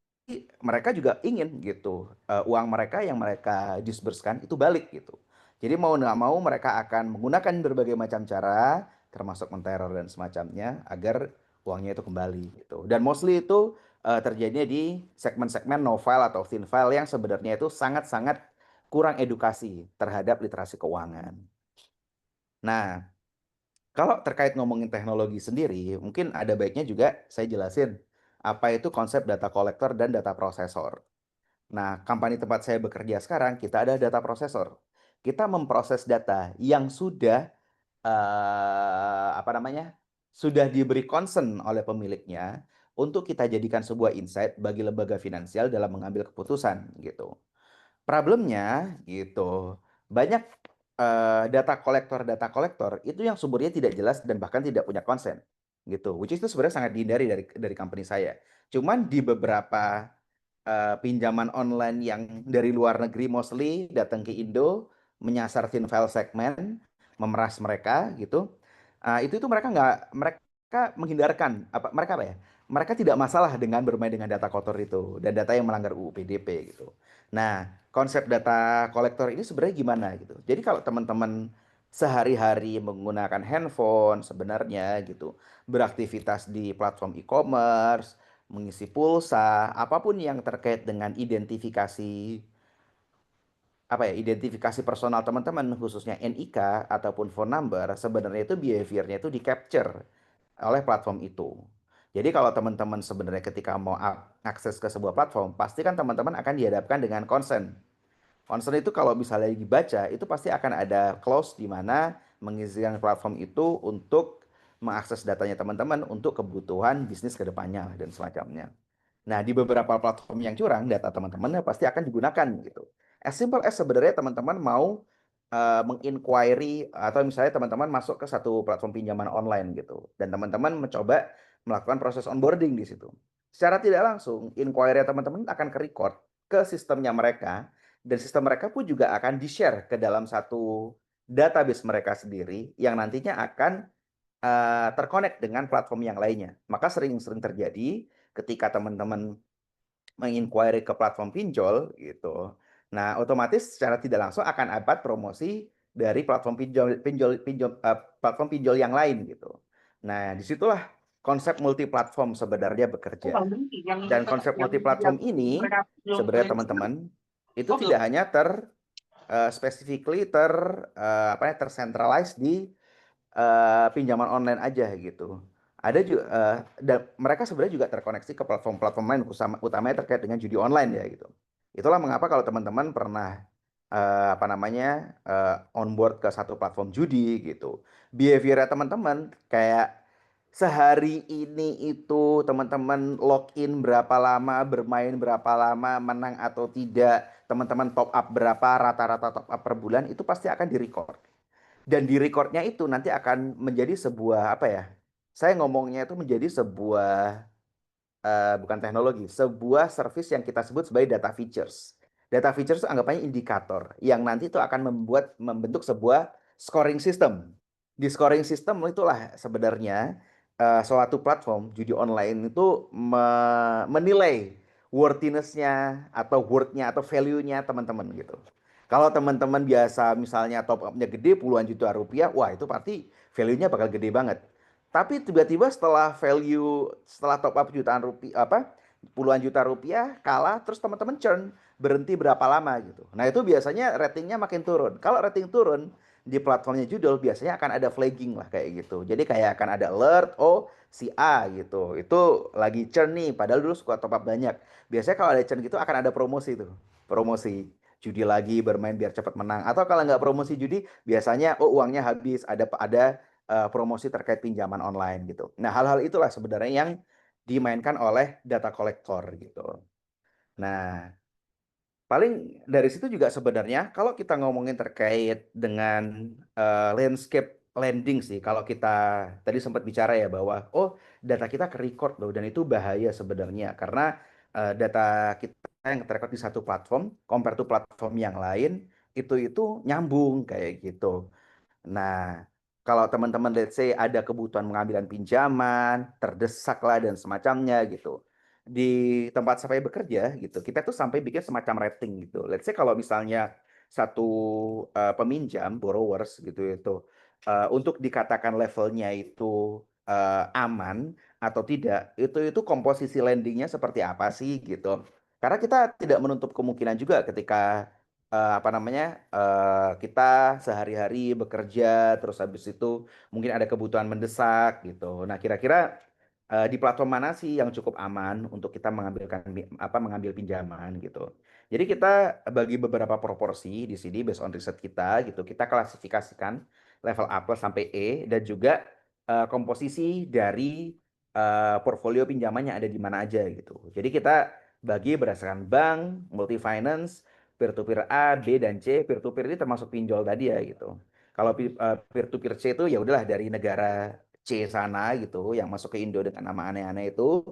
mereka juga ingin gitu uang mereka yang mereka disburskan itu balik gitu. Jadi mau nggak mau mereka akan menggunakan berbagai macam cara, termasuk menteror dan semacamnya, agar uangnya itu kembali gitu. Dan mostly itu terjadinya di segmen-segmen no file atau thin file yang sebenarnya itu sangat-sangat kurang edukasi terhadap literasi keuangan. Nah, kalau terkait ngomongin teknologi sendiri, mungkin ada baiknya juga saya jelasin apa itu konsep data collector dan data processor. Nah, company tempat saya bekerja sekarang, kita ada data processor. Kita memproses data yang sudah apa namanya? Sudah diberi concern oleh pemiliknya untuk kita jadikan sebuah insight bagi lembaga finansial dalam mengambil keputusan gitu. Problemnya gitu, banyak data kolektor itu yang sumbernya tidak jelas dan bahkan tidak punya konsen gitu. Which is itu sebenarnya sangat dihindari dari company saya. Cuman di beberapa pinjaman online yang dari luar negeri mostly datang ke Indo, menyasar thin file segmen, memeras mereka gitu. Itu mereka menghindarkan mereka apa ya? Mereka tidak masalah dengan bermain dengan data kotor itu dan data yang melanggar UU PDP gitu. Nah, konsep data kolektor ini sebenarnya gimana gitu. Jadi kalau teman-teman sehari-hari menggunakan handphone sebenarnya gitu, beraktivitas di platform e-commerce, mengisi pulsa, apapun yang terkait dengan identifikasi personal teman-teman khususnya NIK ataupun phone number, sebenarnya itu behaviornya itu di-capture oleh platform itu. Jadi kalau teman-teman sebenarnya ketika mau akses ke sebuah platform, pasti kan teman-teman akan dihadapkan dengan consent. Consent itu kalau misalnya dibaca, itu pasti akan ada clause di mana mengizinkan platform itu untuk mengakses datanya teman-teman untuk kebutuhan bisnis ke depannya dan semacamnya. Nah, di beberapa platform yang curang, data teman-teman pasti akan digunakan gitu. As simple as sebenarnya teman-teman mau menginquiry atau misalnya teman-teman masuk ke satu platform pinjaman online gitu dan teman-teman mencoba melakukan proses onboarding di situ. Secara tidak langsung, inquiry teman-teman akan ke-record ke sistemnya mereka dan sistem mereka pun juga akan di-share ke dalam satu database mereka sendiri yang nantinya akan terkonek dengan platform yang lainnya. Maka sering-sering terjadi ketika teman-teman menginquiry ke platform pinjol gitu. Nah, otomatis secara tidak langsung akan ada promosi dari platform platform pinjol yang lain gitu. Nah, disitulah konsep multi platform sebenarnya bekerja. Dan konsep multi platform ini sebenarnya teman-teman itu tidak hanya specifically tercentralized di pinjaman online aja gitu. Ada juga dan mereka sebenarnya juga terkoneksi ke platform-platform lain utamanya terkait dengan judi online ya gitu. Itulah mengapa kalau teman-teman pernah onboard ke satu platform judi gitu. Behavior teman-teman kayak sehari ini itu teman-teman login berapa lama, bermain berapa lama, menang atau tidak, teman-teman top up berapa, rata-rata top up per bulan itu pasti akan direcord. Dan di recordnya itu nanti akan menjadi sebuah apa ya? Saya ngomongnya itu menjadi sebuah bukan teknologi, sebuah service yang kita sebut sebagai data features. Data features itu anggapannya indikator yang nanti itu akan membentuk sebuah scoring system. Di scoring system itulah sebenarnya suatu platform judi online itu menilai worthiness-nya atau worth-nya atau value-nya teman-teman gitu. Kalau teman-teman biasa misalnya top up-nya gede puluhan juta rupiah, wah itu pasti value-nya bakal gede banget. Tapi tiba-tiba setelah top up jutaan rupiah puluhan juta rupiah kalah terus teman-teman churn berhenti berapa lama gitu. Nah, itu biasanya ratingnya makin turun. Kalau rating turun di platformnya judul biasanya akan ada flagging lah kayak gitu. Jadi kayak akan ada alert, oh si A gitu. Itu lagi churn nih padahal dulu suka top up banyak. Biasanya kalau ada churn gitu akan ada promosi tuh. Promosi judi lagi bermain biar cepat menang atau kalau nggak promosi judi biasanya oh uangnya habis ada promosi terkait pinjaman online gitu. Nah, hal-hal itulah sebenarnya yang dimainkan oleh data kolektor gitu. Nah, paling dari situ juga sebenarnya kalau kita ngomongin terkait dengan landscape lending sih, kalau kita tadi sempat bicara ya bahwa oh data kita ke-record loh dan itu bahaya sebenarnya karena data kita yang terrecord di satu platform compare to platform yang lain itu nyambung kayak gitu. Nah, kalau teman-teman let's say ada kebutuhan pengambilan pinjaman, terdesak lah dan semacamnya gitu. Di tempat saya bekerja gitu, kita tuh sampai bikin semacam rating gitu. Let's say kalau misalnya satu peminjam, borrowers gitu itu untuk dikatakan levelnya itu aman atau tidak, itu komposisi lendingnya seperti apa sih gitu. Karena kita tidak menutup kemungkinan juga ketika apa namanya kita sehari-hari bekerja terus habis itu mungkin ada kebutuhan mendesak gitu. Nah, kira-kira di platform mana sih yang cukup aman untuk kita mengambil pinjaman gitu. Jadi kita bagi beberapa proporsi di sini based on riset kita gitu. Kita klasifikasikan level A plus sampai E dan juga komposisi dari portfolio pinjamannya ada di mana aja gitu. Jadi kita bagi berdasarkan bank, multi finance, peer to peer A, B dan C. Peer to peer ini termasuk pinjol tadi ya gitu. Kalau peer to peer C itu ya udahlah dari negara C sana gitu yang masuk ke Indo dengan nama aneh-aneh itu.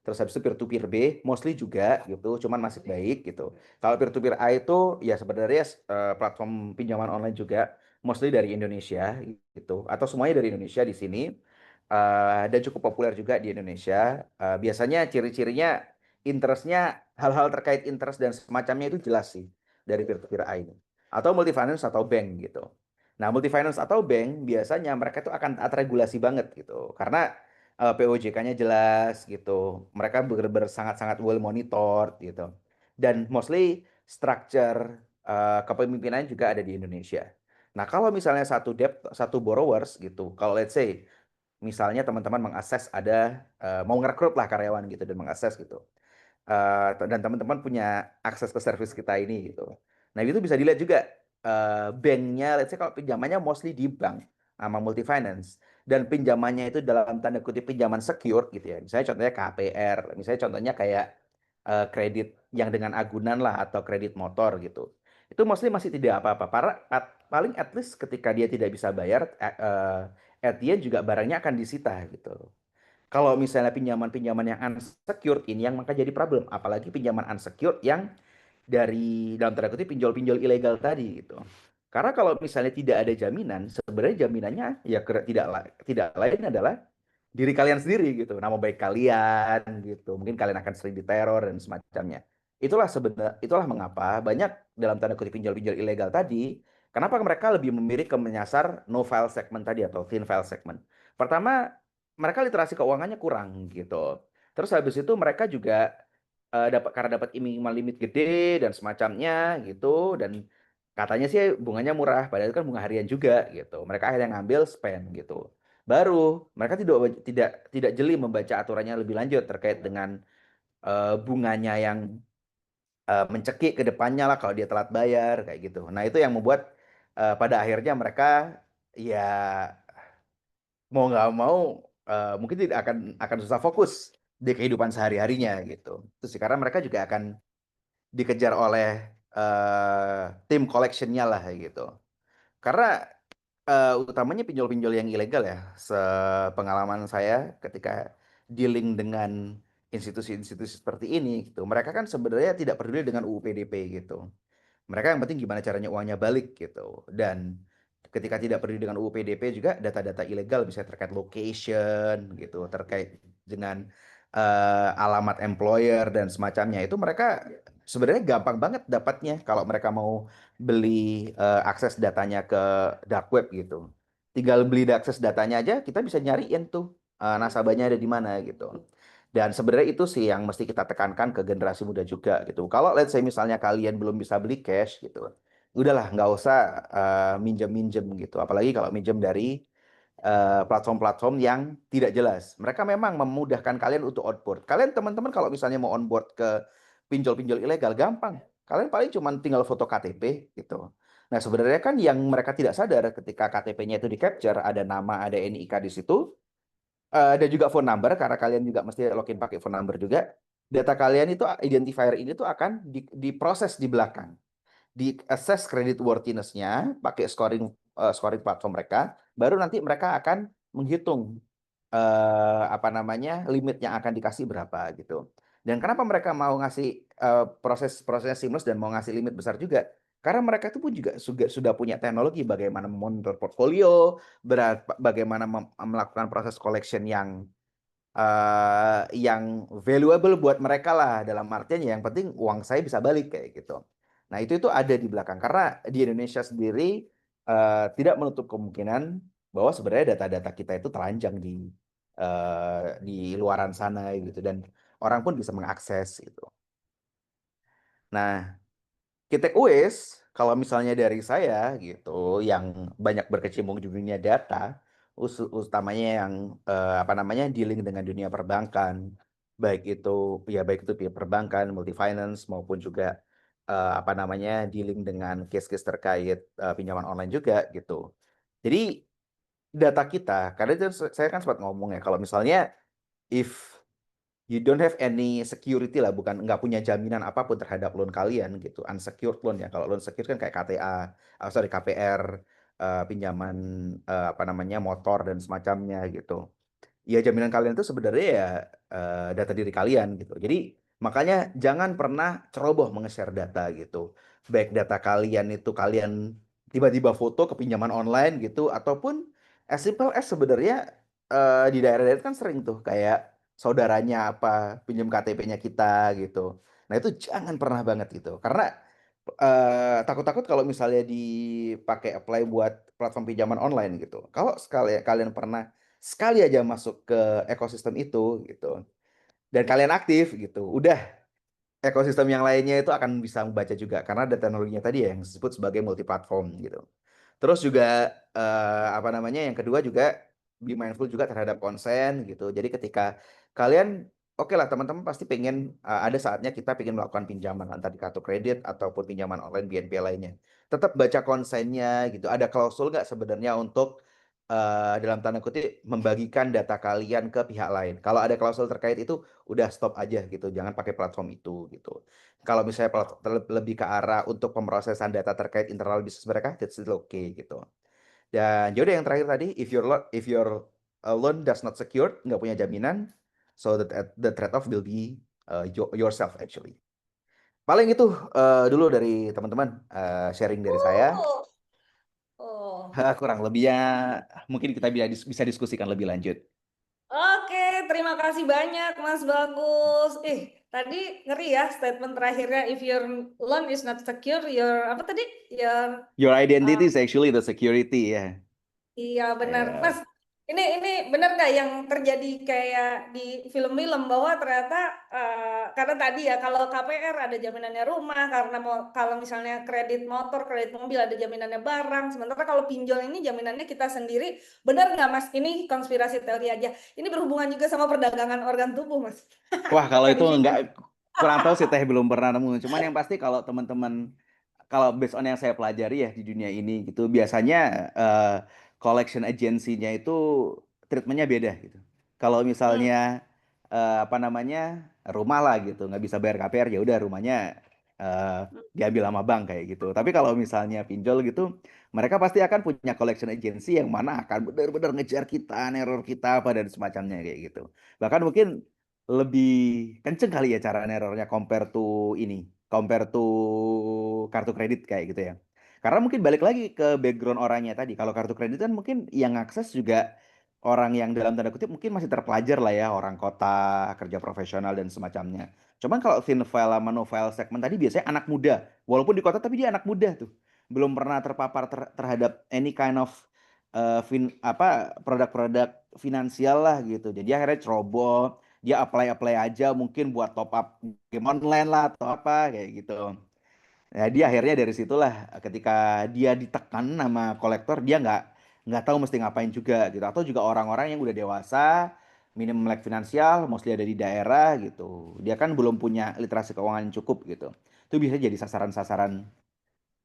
Terus habis itu peer to peer B mostly juga gitu, cuman masih baik gitu. Kalau peer to peer A itu ya sebenarnya platform pinjaman online juga mostly dari Indonesia gitu atau semuanya dari Indonesia di sini. Dan cukup populer juga di Indonesia. Biasanya ciri-cirinya interestnya hal-hal terkait interest dan semacamnya itu jelas sih dari peer to peer A ini. Atau multi finance atau bank gitu. Nah, multi finance atau bank biasanya mereka itu akan taat regulasi banget gitu. Karena POJK-nya jelas gitu. Mereka benar-benar sangat-sangat well monitored gitu. Dan mostly structure kepemimpinan juga ada di Indonesia. Nah, kalau misalnya satu borrowers gitu, kalau let's say misalnya teman-teman mengakses ada mau ngerekrut lah karyawan gitu dan mengakses gitu. Dan teman-teman punya akses ke service kita ini gitu. Nah, itu bisa dilihat juga banknya, let's say kalau pinjamannya mostly di bank sama multi finance dan pinjamannya itu dalam tanda kutip pinjaman secure gitu ya. Misalnya contohnya KPR, misalnya contohnya kayak kredit yang dengan agunan lah atau kredit motor gitu. Itu mostly masih tidak apa-apa. Paling at least ketika dia tidak bisa bayar, at the end juga barangnya akan disita gitu. Kalau misalnya pinjaman-pinjaman yang unsecured ini yang maka jadi problem, apalagi pinjaman unsecured yang dari dalam tanda kutip pinjol-pinjol ilegal tadi gitu. Karena kalau misalnya tidak ada jaminan, sebenarnya jaminannya ya tidak lain adalah diri kalian sendiri gitu. Nama baik kalian gitu. Mungkin kalian akan sering diteror dan semacamnya. Itulah mengapa banyak dalam tanda kutip pinjol-pinjol ilegal tadi, kenapa mereka lebih memilih ke menyasar no file segment tadi atau thin file segment. Pertama, mereka literasi keuangannya kurang gitu. Terus habis itu mereka juga karena dapat iming-iming limit gede dan semacamnya gitu dan katanya sih bunganya murah padahal itu kan bunga harian juga gitu. Mereka akhirnya ngambil spend gitu. Baru mereka tidak tidak tidak jeli membaca aturannya lebih lanjut terkait dengan bunganya yang mencekik ke depannya lah kalau dia telat bayar kayak gitu. Nah, itu yang membuat pada akhirnya mereka ya mau nggak mau mungkin tidak akan susah fokus di kehidupan sehari-harinya gitu. Terus karena mereka juga akan dikejar oleh tim collectionnya lah gitu. Karena utamanya pinjol-pinjol yang ilegal ya, sepengalaman saya ketika dealing dengan institusi-institusi seperti ini gitu. Mereka kan sebenarnya tidak peduli dengan UU PDP gitu. Mereka yang penting gimana caranya uangnya balik gitu. Dan ketika tidak peduli dengan UU PDP juga data-data ilegal bisa terkait location gitu, terkait dengan alamat employer dan semacamnya itu mereka sebenarnya gampang banget dapatnya kalau mereka mau beli akses datanya ke dark web gitu. Tinggal beli akses datanya aja kita bisa nyariin tuh nasabahnya ada di mana gitu. Dan sebenarnya itu sih yang mesti kita tekankan ke generasi muda juga gitu. Kalau let's say misalnya kalian belum bisa beli cash gitu, udahlah nggak usah minjem-minjem gitu. Apalagi kalau minjem dari platform-platform yang tidak jelas. Mereka memang memudahkan kalian untuk onboard. Kalian teman-teman kalau misalnya mau onboard ke pinjol-pinjol ilegal, gampang. Kalian paling cuma tinggal foto KTP gitu. Nah, sebenarnya kan yang mereka tidak sadar ketika KTP-nya itu di capture, ada nama, ada NIK di situ, Dan juga phone number karena kalian juga mesti login pakai phone number juga. Data kalian itu identifier ini tuh akan diproses di belakang, di assess credit worthiness-nya pakai scoring platform mereka, baru nanti mereka akan menghitung apa namanya limit yang akan dikasih berapa gitu. Dan kenapa mereka mau ngasih prosesnya seamless dan mau ngasih limit besar juga? Karena mereka itu pun juga sudah punya teknologi bagaimana memonitor portfolio, bagaimana melakukan proses collection yang valuable buat mereka lah, dalam artian yang penting uang saya bisa balik kayak gitu. Nah, itu ada di belakang karena di Indonesia sendiri tidak menutup kemungkinan bahwa sebenarnya data-data kita itu telanjang di luaran sana gitu, dan orang pun bisa mengakses gitu. Nah, key takeaways kalau misalnya dari saya gitu yang banyak berkecimpung di dunia data, utamanya yang apa namanya dealing dengan dunia perbankan, baik itu perbankan, multi finance maupun juga apa namanya dealing dengan case-case terkait pinjaman online juga gitu. Jadi data kita, karena itu saya kan sempat ngomong ya, kalau misalnya if you don't have any security lah, nggak punya jaminan apapun terhadap loan kalian gitu, unsecured loan ya. Kalau loan secured kan kayak KTA, sorry KPR, pinjaman apa namanya motor dan semacamnya gitu. Ya jaminan kalian itu sebenarnya ya data diri kalian gitu. Jadi makanya jangan pernah ceroboh menge-share data gitu. Baik data kalian itu kalian tiba-tiba foto ke pinjaman online gitu, ataupun as simple as sebenarnya di daerah-daerah kan sering tuh kayak saudaranya apa pinjam KTP-nya kita gitu. Nah itu jangan pernah banget gitu. Karena takut-takut kalau misalnya dipakai apply buat platform pinjaman online gitu. Kalau sekali kalian pernah sekali aja masuk ke ekosistem itu gitu dan kalian aktif gitu, udah ekosistem yang lainnya itu akan bisa membaca juga karena ada teknologinya tadi ya yang disebut sebagai multi platform gitu. Terus juga apa namanya yang kedua juga be mindful juga terhadap konsen gitu. Jadi ketika kalian oke lah teman-teman pasti pengen ada saatnya kita pengen melakukan pinjaman entah di kartu kredit ataupun pinjaman online BNPL lainnya. Tetap baca konsennya gitu. Ada klausul nggak sebenarnya untuk dalam tanda kutip membagikan data kalian ke pihak lain. Kalau ada klausul terkait itu udah stop aja gitu. Jangan pakai platform itu gitu. Kalau misalnya lebih ke arah untuk pemrosesan data terkait internal bisnis mereka, that's still okay gitu. Dan yaudah yang terakhir tadi, if your loan does not secured, nggak punya jaminan, so the trade-off will be yourself actually. Paling itu dulu dari teman-teman sharing dari saya. Oh. Kurang lebihnya mungkin kita bisa diskusikan lebih lanjut. Oke, terima kasih banyak Mas Bagus. Tadi ngeri ya statement terakhirnya, if your loan is not secure, your apa tadi? Your identity is actually the security ya. Iya benar, Yeah. Mas. Ini benar nggak yang terjadi kayak di film-film bahwa ternyata karena tadi ya kalau KPR ada jaminannya rumah, karena kalau misalnya kredit motor, kredit mobil ada jaminannya barang. Sementara kalau pinjol ini jaminannya kita sendiri. Benar nggak Mas? Ini konspirasi teori aja. Ini berhubungan juga sama perdagangan organ tubuh Mas. Wah, kalau itu Feminine. enggak kurang tahu sih Teh belum pernah nemu. Cuman yang pasti kalau teman-teman kalau based on yang saya pelajari ya di dunia ini gitu, biasanya collection agency-nya itu treatmentnya beda gitu. Kalau Hmm. misalnya apa namanya rumah lah gitu, nggak bisa bayar KPR ya udah rumahnya eh, diambil sama bank kayak gitu. Tapi kalau misalnya pinjol gitu, mereka pasti akan punya collection agency yang mana akan benar-benar ngejar kita, neror kita, apa dan semacamnya kayak gitu. Bahkan mungkin lebih kenceng kali ya cara nerornya compare to kartu kredit kayak gitu ya. Karena mungkin balik lagi ke background orangnya tadi. Kalau kartu kredit kan mungkin yang akses juga orang yang dalam tanda kutip mungkin masih terpelajar lah ya, orang kota, kerja profesional dan semacamnya. Cuman kalau thin file sama no file segment tadi biasanya anak muda. Walaupun di kota tapi dia anak muda tuh. Belum pernah terpapar terhadap any kind of produk-produk finansial lah gitu. Jadi akhirnya ceroboh, dia apply aja mungkin buat top up game online lah atau apa kayak gitu. Nah, dia akhirnya dari situlah ketika dia ditekan sama kolektor dia nggak tahu mesti ngapain juga gitu. Atau juga orang-orang yang udah dewasa, minim melek finansial, mostly ada di daerah gitu. Dia kan belum punya literasi keuangan yang cukup gitu. Itu bisa jadi sasaran-sasaran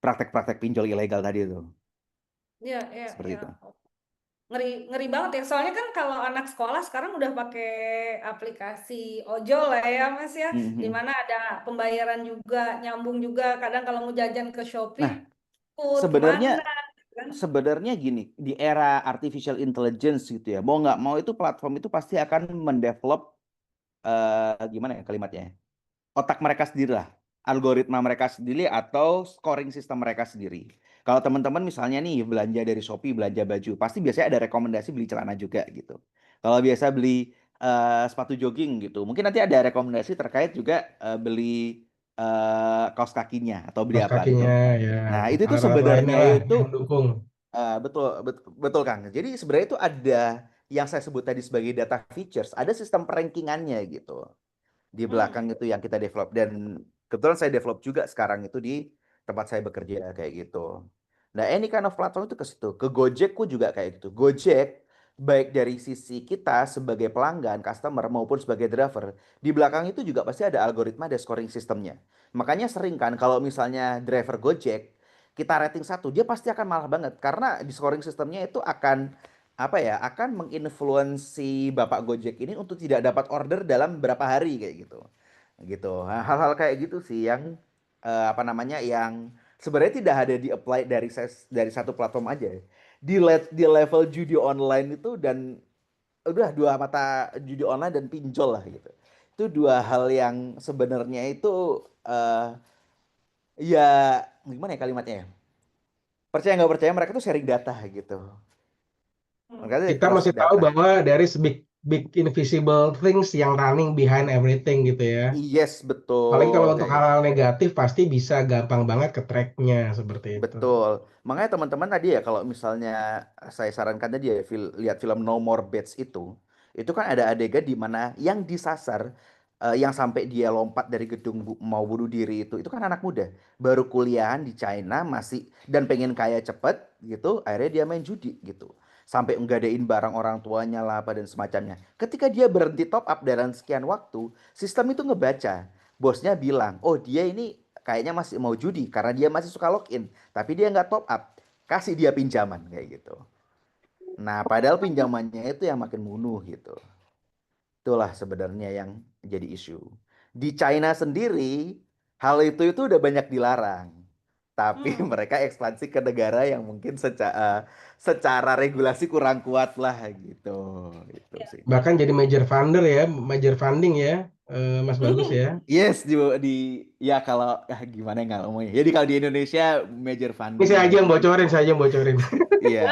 praktek-praktek pinjol ilegal tadi itu. Iya, iya, Seperti iya. itu. ngeri banget ya. Soalnya kan kalau anak sekolah sekarang udah pakai aplikasi ojol lah ya Mas ya, di Mhm. mana ada pembayaran juga, nyambung juga. Kadang kalau mau jajan ke Nah, Shopee, ikut sebenarnya kemana kan? sebenarnya gini, di era artificial intelligence gitu ya, mau nggak mau itu platform itu pasti akan mendevelop gimana ya kalimatnya? Otak mereka sendiri lah, algoritma mereka sendiri atau scoring sistem mereka sendiri. Kalau teman-teman misalnya nih belanja dari Shopee, belanja baju, pasti biasanya ada rekomendasi beli celana juga gitu. Kalau biasa beli sepatu jogging gitu, mungkin nanti ada rekomendasi terkait juga beli kaos kakinya atau beli Kaos apa gitu. kakinya ya, Nah, itu tuh alat-alat lainnya sebenarnya lah itu yang mendukung. betul, betul Kang. Jadi sebenarnya itu ada yang saya sebut tadi sebagai data features, ada sistem perankingannya gitu di Hmm. belakang itu yang kita develop dan kebetulan saya develop juga sekarang itu di tempat saya bekerja kayak gitu. Nah, any kind of platform itu ke situ. Ke Gojek pun juga kayak gitu. Gojek baik dari sisi kita sebagai pelanggan, customer maupun sebagai driver, di belakang itu juga pasti ada algoritma dan scoring sistemnya. Makanya sering kan kalau misalnya driver Gojek kita rating satu, dia pasti akan malah banget karena di scoring sistemnya itu akan apa ya akan menginfluensi Bapak Gojek ini untuk tidak dapat order dalam berapa hari kayak gitu. Nah, hal-hal kayak gitu sih yang apa namanya yang sebenarnya tidak ada di apply dari satu platform aja di level judi online itu dan udah dua mata judi online dan pinjol lah gitu. Itu dua hal yang sebenarnya itu ya gimana ya kalimatnya ya, percaya nggak percaya mereka tuh sharing data gitu, mereka tuh Kita cross masih tahu data. bahwa there is big big invisible things yang running behind everything gitu ya. Yes, Apalagi kalau betul untuk kayak hal-hal negatif pasti bisa gampang banget ke tracknya seperti itu. betul. Makanya teman-teman tadi ya kalau misalnya saya sarankan tadi ya lihat film No More Bets itu kan ada adegan di mana yang disasar yang sampai dia lompat dari gedung mau bunuh diri itu kan anak muda baru kuliahan di China masih dan pengen kaya cepet gitu akhirnya dia main judi gitu sampai nggadein barang orang tuanya lah apa dan semacamnya. Ketika dia berhenti top up dalam sekian waktu, sistem itu ngebaca. Bosnya bilang, oh dia ini kayaknya masih mau judi karena dia masih suka login tapi dia nggak top up, kasih dia pinjaman kayak gitu. Nah, padahal pinjamannya itu yang makin bunuh gitu. Itulah sebenarnya yang jadi isu. Di China sendiri, hal itu udah banyak dilarang. Tapi Hmm. mereka ekspansi ke negara yang mungkin secara regulasi kurang kuat lah gitu. Itu Ya. sih. Bahkan jadi major funder ya, major funding ya, Mas Bagus ya. Yes, di ya kalau ya gimana nggak ngomongnya. Jadi kalau di Indonesia major Ini funding saya lah aja yang gitu. bocorin, saya aja yang bocorin. Iya,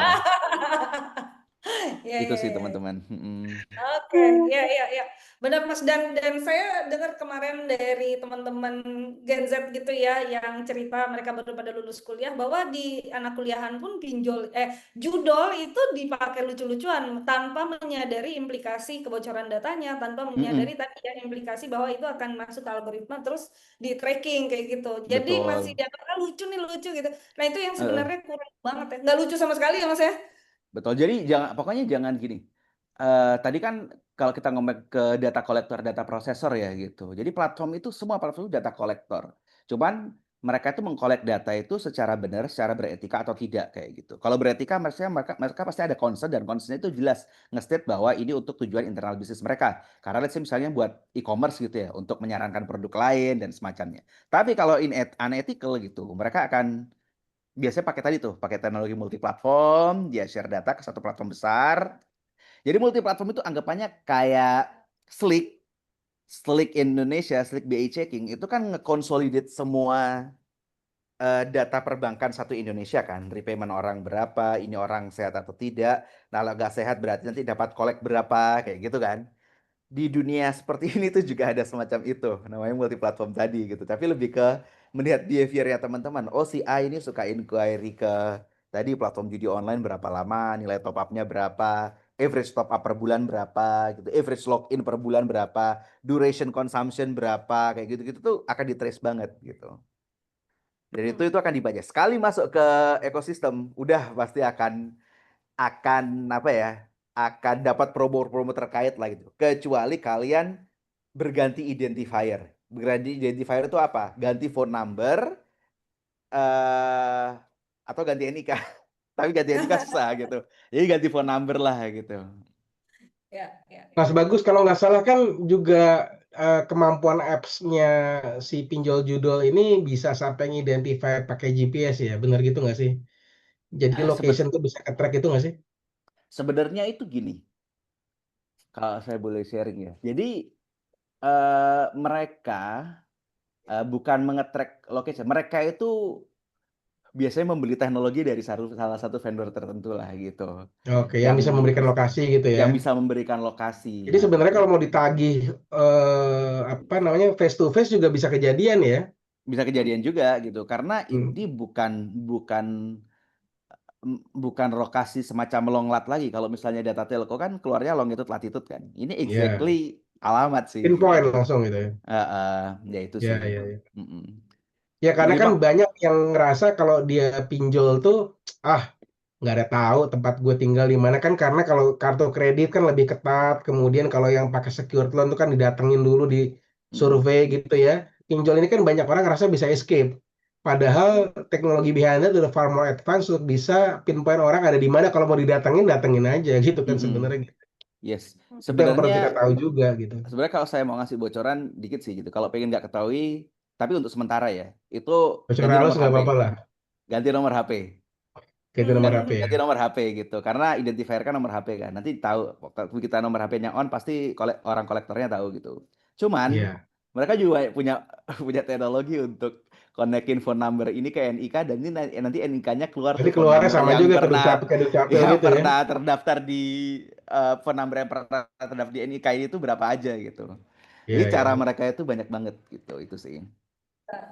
Ya, itu ya, sih ya, ya. teman-teman. Mm-mm. Oke, ya, ya, ya, benar Mas. Dan saya dengar kemarin dari teman-teman Gen Z gitu ya, yang cerita mereka baru pada lulus kuliah bahwa di anak kuliahan pun judol itu dipakai lucu-lucuan tanpa menyadari implikasi kebocoran datanya, tanpa menyadari Mm-mm. tadi ya implikasi bahwa itu akan masuk ke algoritma terus di tracking kayak gitu. Jadi masih Betul. dianggap "Ah, lucu nih lucu gitu. Nah itu yang Heeh, sebenarnya kurang banget ya, nggak lucu sama sekali ya Mas ya. betul. Jadi jangan pokoknya jangan gini. Tadi kan kalau kita ngomong ke data kolektor, data prosesor ya gitu. Jadi platform itu semua platform itu data kolektor. Cuman mereka itu mengkolek data itu secara benar, secara beretika atau tidak kayak gitu. Kalau beretika mereka pasti ada concern dan concernnya itu jelas nge-state bahwa ini untuk tujuan internal bisnis mereka. Karena let's say misalnya buat e-commerce gitu ya, untuk menyarankan produk lain dan semacamnya. Tapi kalau unethical gitu, mereka akan biasanya pakai tadi tuh, pakai teknologi multiplatform, dia share data ke satu platform besar. Jadi multiplatform itu anggapannya kayak Slick, Slick Indonesia, Slick BI Checking itu kan ngekonsolidate semua data perbankan satu Indonesia kan, repayment orang berapa, ini orang sehat atau tidak. Nah, kalau nggak sehat berarti nanti dapat kolek berapa, kayak gitu kan. Di dunia seperti ini tuh juga ada semacam itu namanya multiplatform tadi gitu tapi lebih ke melihat behaviornya teman-teman. Oh, si A ini suka inquiry ke tadi platform judi online berapa lama, nilai top up-nya berapa, average top up per bulan berapa gitu, average login per bulan berapa, duration consumption berapa, kayak gitu-gitu tuh akan di-trace banget gitu. Dan itu Hmm. akan dibaca sekali masuk ke ekosistem udah pasti akan apa ya, akan dapat promo-promo terkait lah gitu. Kecuali kalian berganti identifier. Berganti identifier itu apa? Ganti phone number atau ganti NIK. Tapi ganti NIK susah gitu. Jadi ganti phone number lah gitu. Ya, ya. Mas Bagus, kalau nggak salah kan juga kemampuan apps-nya si pinjol judul ini bisa sampai ngidentify pakai GPS ya, benar gitu nggak sih? Jadi location tuh bisa ke-track itu nggak sih? Sebenarnya itu gini, kalau saya boleh sharing ya. Jadi mereka bukan mengetrack location, mereka itu biasanya membeli teknologi dari salah satu vendor tertentu lah gitu, Oke, yang yang bisa memberikan lokasi gitu ya. yang bisa memberikan lokasi Jadi sebenarnya gitu. kalau mau ditagih apa namanya face to face juga bisa kejadian ya. Bisa kejadian juga gitu, karena Hmm. ini bukan lokasi semacam long lat lagi. Kalau misalnya data telco kan keluarnya longitude latitude kan. Ini Ya, exactly alamat sih pinpoint gitu. langsung gitu ya. Ya itu Ya, sih. ya, ya. Mm-mm. Ya karena Jadi kan bang, banyak yang ngerasa kalau dia pinjol tuh ah nggak ada tahu tempat gue tinggal di mana kan, karena kalau kartu kredit kan lebih ketat, kemudian kalau yang pakai secured loan tuh kan didatengin dulu di mm-mm. survei gitu ya. Pinjol ini kan banyak orang ngerasa bisa escape, padahal teknologi behind it udah far more advance untuk bisa pinpoint orang ada di mana, kalau mau didatengin datengin aja gitu kan Mm-mm. sebenarnya. Yes. Itu yang perlu kita Sebenarnya tahu juga gitu. sebenarnya kalau saya mau ngasih bocoran dikit sih gitu. Kalau pengen nggak ketahui, tapi untuk sementara ya, itu Bocor ganti halus nomor nggak HP. apa-apa lah, Ganti nomor HP. gitu nomor HP ya. Ganti nomor HP gitu. Karena identifier kan nomor HP kan. Nanti tahu waktu kita nomor HP-nya on pasti orang kolektornya tahu gitu. Cuman Iya. mereka juga punya punya teknologi untuk konekin phone number ini ke NIK, dan ini nanti NIK-nya keluar Berarti tuh phone keluarnya number sama yang juga ke pernah dukcapil, kayak dukcapil gitu ya. terdaftar di phone number yang pernah terdaftar di NIK ini tuh berapa aja gitu. Jadi Iya, iya, cara iya. mereka itu banyak banget gitu itu sih.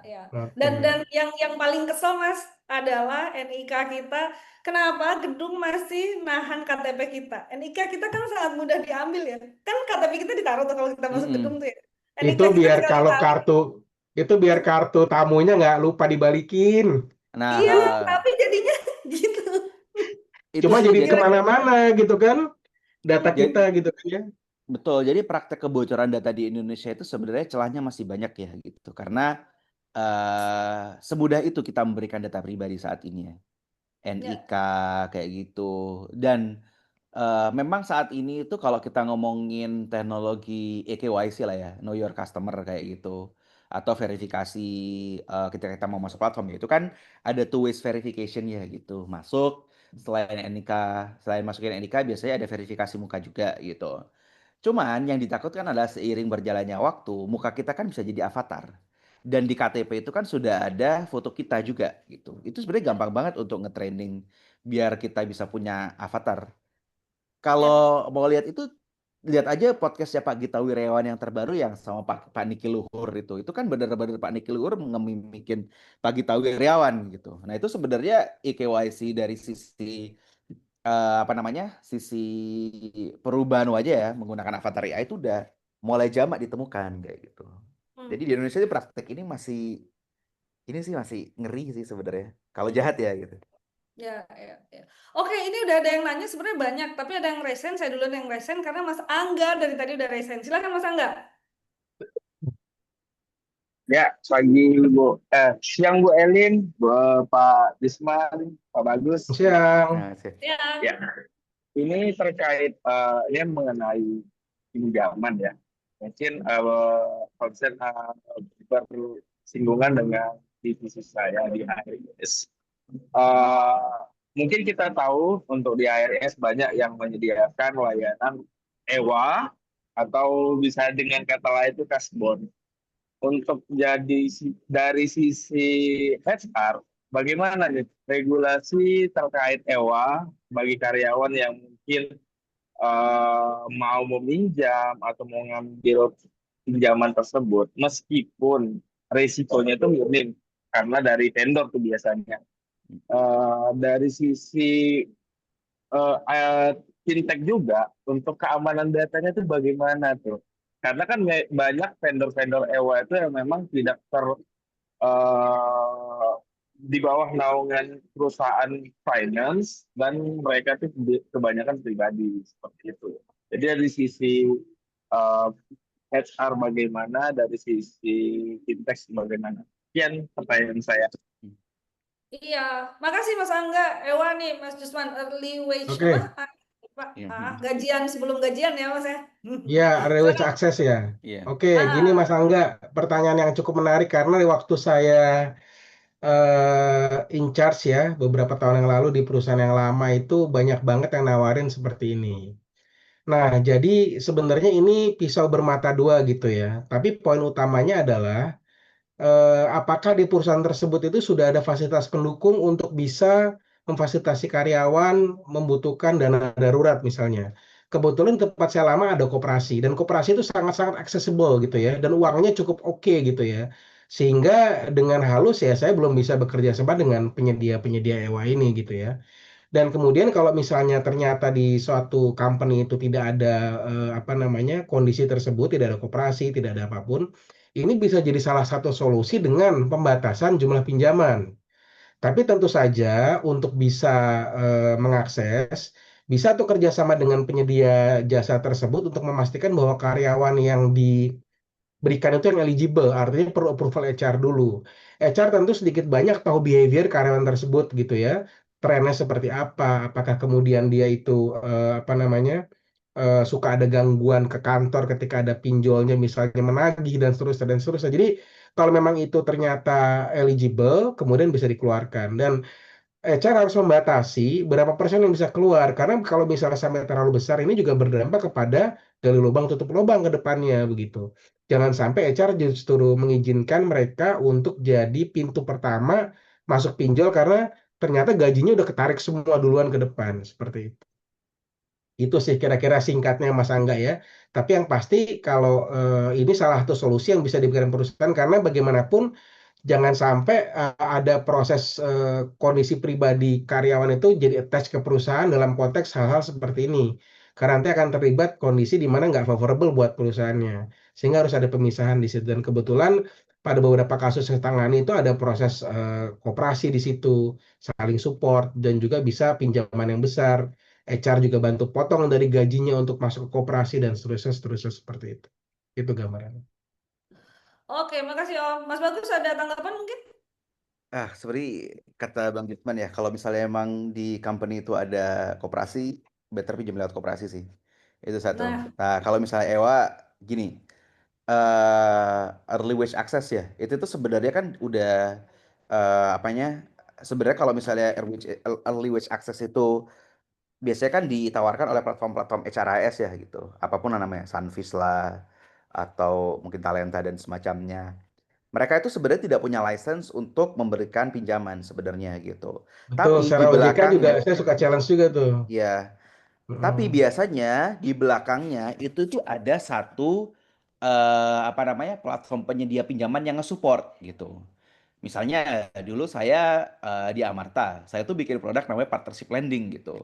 Ya. Dan Oke. yang paling kesel Mas adalah NIK kita, kenapa gedung masih nahan KTP kita? NIK kita kan sangat mudah diambil ya. Kan KTP kita ditaruh tuh kalau kita masuk gedung Mm-mm. tuh ya. NIK Itu kita biar tinggal kalau ditaruh. kartu itu biar kartu tamunya nggak lupa dibalikin. Nah, Iya, tapi jadinya gitu. itu Cuma sih jadi jadi kemana-mana gitu kan data kita jadi gitu kan ya. betul. Jadi praktek kebocoran data di Indonesia itu sebenarnya celahnya masih banyak ya gitu. Karena semudah itu kita memberikan data pribadi saat ini ya. Ya, NIK kayak gitu. Dan memang saat ini itu kalau kita ngomongin teknologi eKYC lah ya, Know Your Customer kayak gitu. Atau verifikasi ketika kita mau masuk platform ya. Itu kan ada two ways verification ya gitu. Masuk selain NIK, selain masukin NIK biasanya ada verifikasi muka juga gitu. Cuman yang ditakutkan adalah seiring berjalannya waktu, muka kita kan bisa jadi avatar. Dan di KTP itu kan sudah ada foto kita juga gitu. Itu sebenarnya gampang banget untuk nge-training biar kita bisa punya avatar. ya. Kalau mau lihat itu, lihat aja podcastnya Pak Gita Wirjawan yang terbaru yang sama Pak Niki Luhur itu. Itu kan benar-benar Pak Niki Luhur ngemimikin Pak Gita Wirjawan gitu. Nah itu sebenarnya eKYC dari sisi apa namanya, sisi perubahan wajah ya menggunakan avatar AI itu udah mulai jamak ditemukan kayak gitu. Hmm. Jadi di Indonesia ini praktek ini masih ngeri sih sebenarnya. Kalau jahat ya gitu. Ya, ya, ya. Oke, ini udah ada yang nanya sebenarnya banyak, tapi ada yang resen. Saya duluan yang resen karena Mas Angga dari tadi udah resen. Silakan Mas Angga. Ya, pagi Bu. Siang Bu Elin, Pak Disman, Pak Bagus. Siang. Nah, sih. Ya. Ya, ini terkait ini mengenai pinjaman ya. Mungkin konsen bersinggungan dengan divisi saya di HRS. Mungkin kita tahu untuk di HRS banyak yang menyediakan layanan EWA atau bisa dengan kata lain itu kasbon. Untuk dari sisi HR, bagaimana nih regulasi terkait EWA bagi karyawan yang mungkin mau meminjam atau mau ngambil pinjaman tersebut, meskipun risikonya itu minim karena dari vendor tuh biasanya. Dari sisi fintech juga untuk keamanan datanya itu bagaimana tuh? Karena kan banyak vendor-vendor EWA itu yang memang tidak eh, di bawah naungan perusahaan finance dan mereka itu kebanyakan pribadi seperti itu. Jadi dari sisi eh, HR bagaimana, dari sisi fintech bagaimana? Sekian pertanyaan saya. Iya, makasih Mas Angga, Ewa nih, Mas Jusman, early wage Oke, Pak, Iya, hmm. gajian sebelum gajian ya Mas ya. ya rewards Silakan. akses ya. Iya. Oke, gini Ah, Mas Angga, pertanyaan yang cukup menarik karena di waktu saya in charge ya beberapa tahun yang lalu di perusahaan yang lama itu banyak banget yang nawarin seperti ini. Nah, jadi sebenarnya ini pisau bermata dua gitu ya. Tapi poin utamanya adalah apakah di perusahaan tersebut itu sudah ada fasilitas pendukung untuk bisa memfasilitasi karyawan membutuhkan dana darurat misalnya. Kebetulan tempat saya lama ada koperasi dan koperasi itu sangat-sangat accessible gitu ya dan uangnya cukup oke gitu ya. Sehingga dengan halus ya saya belum bisa bekerja sama dengan penyedia-penyedia EWA ini gitu ya. Dan kemudian kalau misalnya ternyata di suatu company itu tidak ada apa namanya kondisi tersebut, tidak ada koperasi, tidak ada apapun, ini bisa jadi salah satu solusi dengan pembatasan jumlah pinjaman. Tapi tentu saja untuk bisa mengakses, bisa tuh kerjasama dengan penyedia jasa tersebut untuk memastikan bahwa karyawan yang berikan itu yang eligible, artinya perlu approval HR dulu. HR tentu sedikit banyak tahu behavior karyawan tersebut gitu ya, trennya seperti apa, apakah kemudian dia itu apa namanya suka ada gangguan ke kantor ketika ada pinjolnya misalnya menagih dan seterusnya dan seterusnya. Jadi kalau memang itu ternyata eligible, kemudian bisa dikeluarkan dan HR harus membatasi berapa persen yang bisa keluar karena kalau misalnya sampai terlalu besar ini juga berdampak kepada gali lubang tutup lubang ke depannya begitu. Jangan sampai HR justru mengizinkan mereka untuk jadi pintu pertama masuk pinjol karena ternyata gajinya udah ketarik semua duluan ke depan seperti itu. Itu sih kira-kira singkatnya Mas Angga ya. Tapi yang pasti kalau ini salah satu solusi yang bisa diberikan perusahaan karena bagaimanapun jangan sampai ada proses kondisi pribadi karyawan itu jadi attach ke perusahaan dalam konteks hal-hal seperti ini. Karena nanti akan terlibat kondisi di mana nggak favorable buat perusahaannya. Sehingga harus ada pemisahan di situ. Dan kebetulan pada beberapa kasus yang tangani itu ada proses koperasi di situ, saling support, dan juga bisa pinjaman yang besar. HR juga bantu potong dari gajinya untuk masuk ke koperasi dan seterusnya, seterusnya seperti itu. Itu gambarannya. oke, makasih Om. Mas Bagus ada tanggapan mungkin? Seperti kata Bang Jutman ya, kalau misalnya emang di company itu ada koperasi, better pinjam lewat koperasi sih. Itu satu. Nah, Nah, kalau misalnya Ewa, gini, early wage access ya, itu tuh sebenarnya kan udah apanya? Sebenarnya kalau misalnya early wage access itu biasanya kan ditawarkan oleh platform-platform HRIS ya gitu. Apapun namanya, Sunfish lah, atau mungkin Talenta dan semacamnya. Mereka itu sebenarnya tidak punya license untuk memberikan pinjaman sebenarnya gitu. Betul, Tapi di secara OJK juga belakangnya, saya suka challenge juga tuh. ya, tapi Mm. biasanya di belakangnya itu tuh ada satu apa namanya platform penyedia pinjaman yang nge-support gitu. Misalnya dulu saya di Amarta, saya tuh bikin produk namanya partnership lending gitu.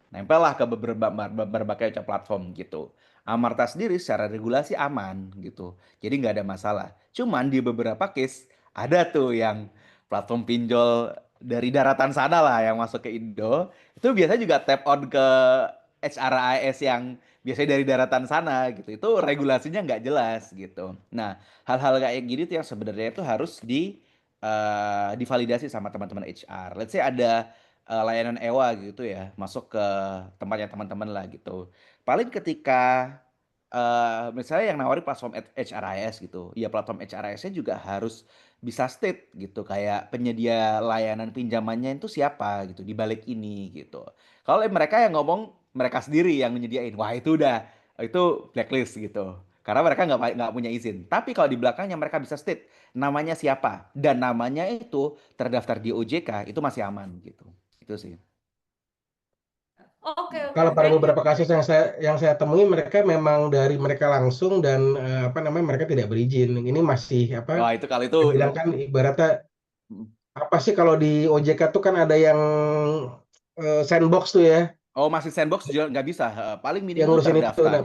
Nempel lah ke berbagai macam platform gitu. Amarta sendiri secara regulasi aman gitu. Jadi nggak ada masalah. Cuman di beberapa case ada tuh yang platform pinjol dari daratan sana lah yang masuk ke Indo. Itu biasanya juga tap on ke HRIS yang biasanya dari daratan sana gitu. Itu regulasinya nggak jelas gitu. Nah, hal-hal kayak gini tuh yang sebenarnya itu harus divalidasi sama teman-teman HR. Let's say ada layanan EWA gitu ya, masuk ke tempatnya teman-teman lah gitu. Paling ketika misalnya yang nawarin platform HRIS gitu, ya platform HRIS-nya juga harus bisa state gitu, kayak penyedia layanan pinjamannya itu siapa gitu di balik ini gitu. Kalau mereka yang ngomong mereka sendiri yang menyediain, wah itu blacklist gitu. Karena mereka nggak punya izin. Tapi kalau di belakangnya mereka bisa state namanya siapa dan namanya itu terdaftar di OJK itu masih aman gitu. Itu sih. oke oke, Kalau pada thank you. beberapa kasus yang saya temui mereka memang dari mereka langsung dan apa namanya mereka tidak berizin. Ini masih apa? Wah, itu kalau itu Dibilang kan ibaratnya mm. apa sih kalau di OJK tuh kan ada yang sandbox tuh ya, Oh, masih sandbox juga nggak bisa. Paling minim yang tuh ngurusin itu. terdaftar. Nah,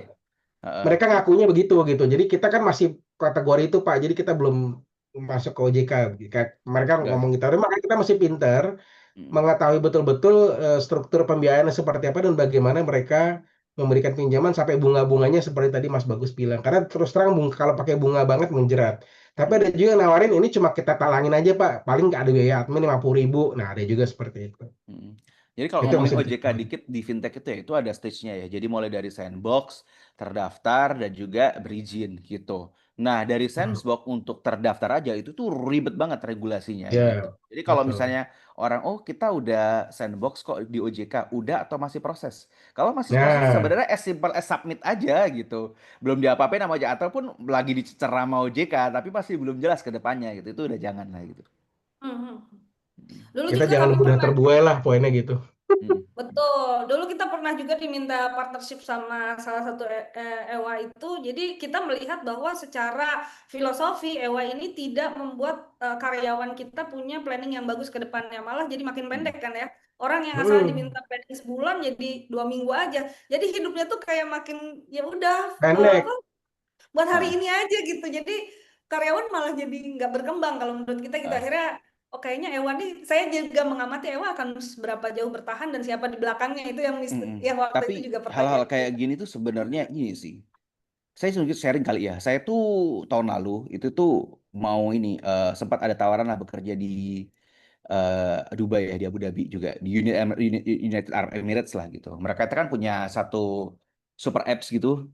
Heeh. mereka ngakunya begitu gitu. Jadi kita kan masih kategori itu Pak. Jadi kita belum masuk ke OJK. Kayak mereka Nggak. ngomong gitu. Tapi makanya kita masih pinter Mm. mengetahui betul-betul struktur pembiayaannya seperti apa dan bagaimana mereka memberikan pinjaman sampai bunga-bunganya seperti tadi Mas Bagus bilang. Karena terus terang kalau pakai bunga banget menjerat. Tapi ada juga yang nawarin ini cuma kita talangin aja Pak, paling nggak ada biaya admin 50.000. Nah ada juga seperti itu. Mm. Jadi kalau Itu yang ngomongin mesti OJK diketahui. dikit di fintech itu ada stage-nya ya. Jadi mulai dari sandbox, terdaftar, dan juga berizin gitu. Nah, dari Hmm. sandbox untuk terdaftar aja itu tuh ribet banget regulasinya gitu. Ya, Jadi kalau betul. misalnya orang, oh kita udah sandbox kok di OJK, udah atau masih proses? Kalau masih proses Nah, sebenarnya as simple as submit aja gitu. Belum diapa-apain sama OJK, ataupun lagi dicecer sama OJK, tapi masih belum jelas ke depannya gitu. Itu udah jangan lah gitu. Mhm. Mm. Dulu kita juga jangan kami mudah pernah. terbuai lah poinnya gitu. Mm. Betul, dulu kita pernah juga diminta partnership sama salah satu EWA itu. Jadi kita melihat bahwa secara filosofi EWA ini tidak membuat karyawan kita punya planning yang bagus ke depannya, malah jadi makin Mm. pendek kan ya. Orang yang asalnya Hmm, diminta planning sebulan jadi 2 minggu aja. Jadi hidupnya tuh kayak makin ya udah apa pendek. buat hari Mm. ini aja gitu. Jadi karyawan malah jadi nggak berkembang kalau menurut kita gitu. Ah. Akhirnya oh kayaknya Ewa nih, saya juga mengamati Ewa akan seberapa jauh bertahan dan siapa di belakangnya itu yang Mm-mm. yang waktu Tapi itu juga hal-hal pertanyaan kayak kita. gini tuh sebenarnya ini sih. Saya sedikit sharing kali ya. Saya tuh tahun lalu itu tuh mau ini sempat ada tawaran lah bekerja di Dubai ya, di Abu Dhabi juga di United Arab Emirates lah gitu. Mereka itu kan punya satu super apps gitu,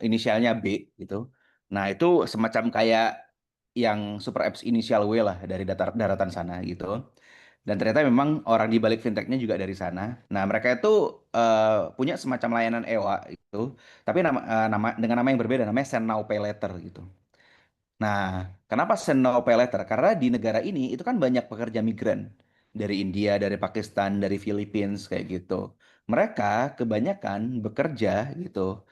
inisialnya B gitu. Nah itu semacam kayak yang super apps inisial W lah dari daratan sana gitu. Dan ternyata memang orang di balik fintechnya juga dari sana. Nah, mereka itu punya semacam layanan EWA itu, tapi dengan nama yang berbeda, namanya Send Now Pay Later gitu. Nah, kenapa Send Now Pay Later? Karena di negara ini itu kan banyak pekerja migran dari India, dari Pakistan, dari Philippines kayak gitu. Mereka kebanyakan bekerja gitu,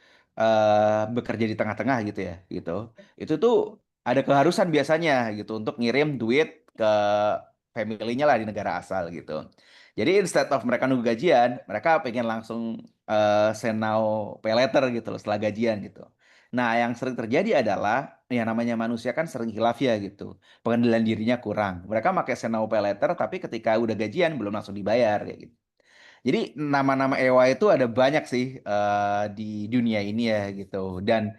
bekerja di tengah-tengah gitu ya, gitu. Itu tuh ada keharusan biasanya gitu untuk ngirim duit ke family-nya lah di negara asal gitu. Jadi instead of mereka nunggu gajian, mereka pengen langsung send now pay later gitu loh setelah gajian gitu. Nah, yang sering terjadi adalah yang namanya manusia kan sering hilaf ya gitu. Pengendalian dirinya kurang. Mereka pakai send now pay later tapi ketika udah gajian belum langsung dibayar kayak gitu. Jadi nama-nama EWA itu ada banyak sih di dunia ini ya gitu. Dan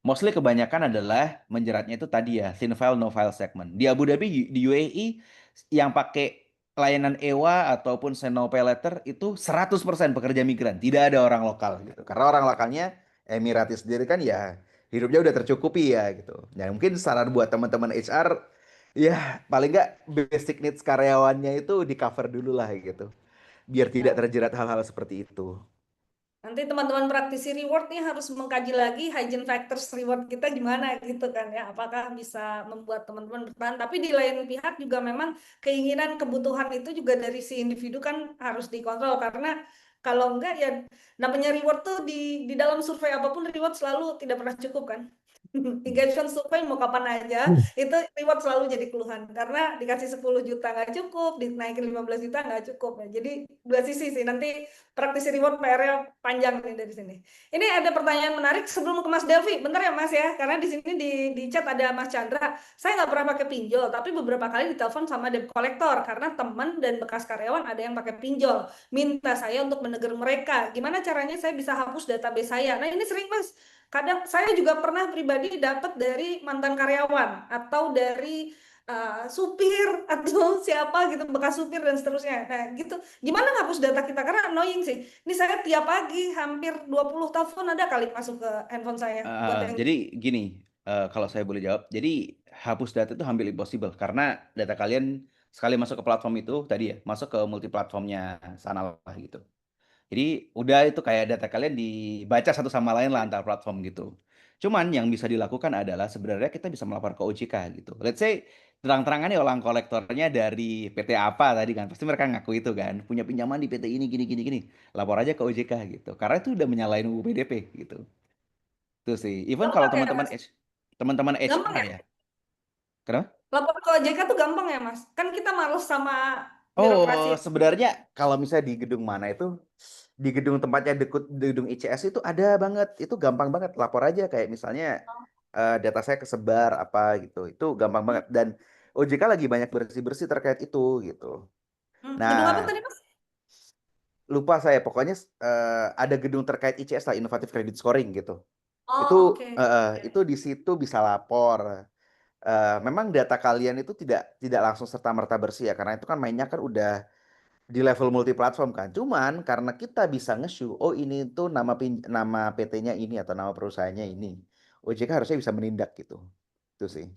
mostly kebanyakan adalah menjeratnya itu tadi ya, thin file no file segment. Di Abu Dhabi, di UAE yang pakai layanan EWA ataupun send no pay letter itu 100% pekerja migran, tidak ada orang lokal gitu. Karena orang lokalnya Emirati sendiri kan ya hidupnya udah tercukupi ya gitu. Ya mungkin saran buat teman-teman HR ya paling nggak basic needs karyawannya itu di cover dulu lah gitu biar tidak Ya. terjerat hal-hal seperti itu. Nanti teman-teman praktisi reward nih harus mengkaji lagi hygiene factors reward kita gimana gitu kan ya. Apakah bisa membuat teman-teman bertahan. Tapi di lain pihak juga memang keinginan kebutuhan itu juga dari si individu kan harus dikontrol. Karena kalau enggak ya namanya reward tuh di dalam survei apapun reward selalu tidak pernah cukup kan. Engagement survei mau kapan aja itu reward selalu jadi keluhan karena dikasih 10 juta nggak cukup, dinaikin 15 juta nggak cukup ya. Jadi dua sisi sih nanti praktisi reward PR-nya panjang nih dari sini. Ini ada pertanyaan menarik sebelum ke Mas Delvi, bentar ya Mas ya, karena di sini di chat ada Mas Chandra. Saya nggak pernah pakai pinjol, tapi beberapa kali ditelepon sama debt collector karena teman dan bekas karyawan ada yang pakai pinjol, minta saya untuk menegur mereka. Gimana caranya saya bisa hapus database saya? Nah ini sering Mas. Kadang saya juga pernah pribadi dapat dari mantan karyawan atau dari supir atau siapa gitu bekas supir dan seterusnya. Nah, gitu. Gimana ngapus data kita? Karena annoying sih. Ini saya tiap pagi hampir 20 telepon ada kali masuk ke handphone saya buat yang Jadi gini, kalau saya boleh jawab, jadi hapus data itu hampir impossible karena data kalian sekali masuk ke platform itu tadi ya, masuk ke multi platformnya sana lah gitu. Jadi udah itu kayak data kalian dibaca satu sama lain lah antar platform gitu. Cuman yang bisa dilakukan adalah sebenarnya kita bisa melapor ke OJK gitu. Let's say terang-terangan ya orang kolektornya dari PT apa tadi kan, pasti mereka ngaku itu kan, punya pinjaman di PT ini gini gini gini. Lapor aja ke OJK gitu. Karena itu udah menyalahin UU PDP gitu. Itu sih. Even kalau gampang ya, Mas. teman-teman Gampang HR ya. ya. Kenapa? Lapor ke OJK tuh gampang ya, Mas. Kan kita males sama birokrasi. Oh, sebenarnya kalau misalnya di gedung mana itu, di gedung tempatnya di gedung ICS itu ada banget, itu gampang banget. Lapor aja kayak misalnya data saya kesebar apa gitu, itu gampang banget. Dan OJK lagi banyak bersih-bersih terkait itu gitu. Gedung apa Nah, tadi, Mas? lupa saya, pokoknya ada gedung terkait ICS lah, Innovative Credit Scoring gitu. Oh, oke. Itu di situ bisa lapor. Memang data kalian itu tidak langsung serta-merta bersih ya, karena itu kan mainnya kan udah di level multi platform kan. Cuman karena kita bisa nge-show, oh ini tuh nama PT-nya ini atau nama perusahaannya ini. OJK harusnya bisa menindak gitu. Itu sih.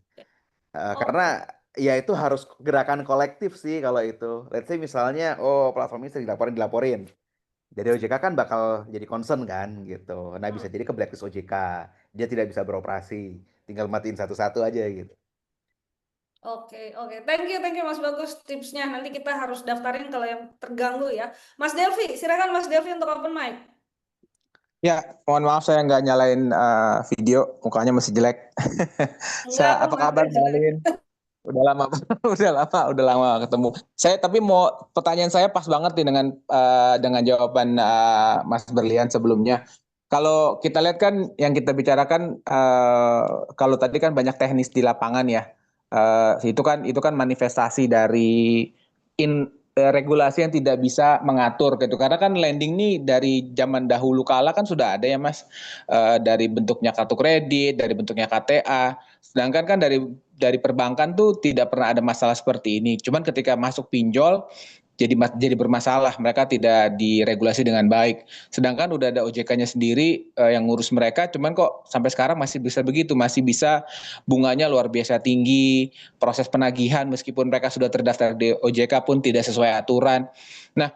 Oke. Karena ya itu harus gerakan kolektif sih kalau itu. Let's say misalnya, oh platform ini sering dilaporin. Jadi OJK kan bakal jadi concern kan gitu. Nah bisa jadi ke blacklist OJK. Dia tidak bisa beroperasi. Tinggal matiin satu-satu aja gitu. Oke, oke. Thank you Mas Bagus tipsnya. Nanti kita harus daftarin kalau yang terganggu ya. Mas Delvi, silakan Mas Delvi untuk open mic. Ya, mohon maaf saya nggak nyalain video, mukanya masih jelek. Enggak kok Apa Mas kabar, jelek. Malin? Udah lama, udah lama ketemu. Saya tapi mau pertanyaan saya pas banget nih dengan jawaban Mas Berlian sebelumnya. Kalau kita lihat kan yang kita bicarakan kalau tadi kan banyak teknis di lapangan ya. Itu kan manifestasi dari regulasi yang tidak bisa mengatur gitu. Karena kan lending nih dari zaman dahulu kala kan sudah ada ya Mas. Dari bentuknya kartu kredit, dari bentuknya KTA. Sedangkan kan dari perbankan tuh tidak pernah ada masalah seperti ini. Cuman ketika masuk pinjol jadi bermasalah, mereka tidak diregulasi dengan baik. Sedangkan udah ada OJK-nya sendiri yang ngurus mereka, cuman kok sampai sekarang masih bisa begitu, masih bisa bunganya luar biasa tinggi, proses penagihan meskipun mereka sudah terdaftar di OJK pun tidak sesuai aturan. Nah,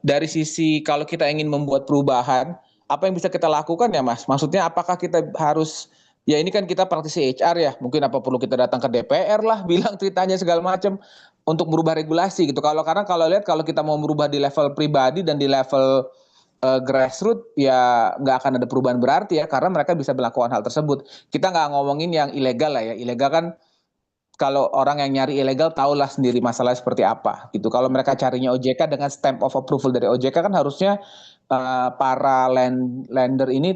dari sisi kalau kita ingin membuat perubahan, apa yang bisa kita lakukan ya Mas? Maksudnya apakah kita harus ya ini kan kita praktisi HR ya, mungkin apa perlu kita datang ke DPR lah, bilang ceritanya segala macam untuk merubah regulasi gitu. Karena kalau lihat kalau kita mau merubah di level pribadi dan di level grassroots ya nggak akan ada perubahan berarti ya karena mereka bisa melakukan hal tersebut. Kita nggak ngomongin yang ilegal lah ya. Ilegal kan kalau orang yang nyari ilegal tahulah sendiri masalahnya seperti apa gitu. Kalau mereka carinya OJK dengan stamp of approval dari OJK kan harusnya para lender ini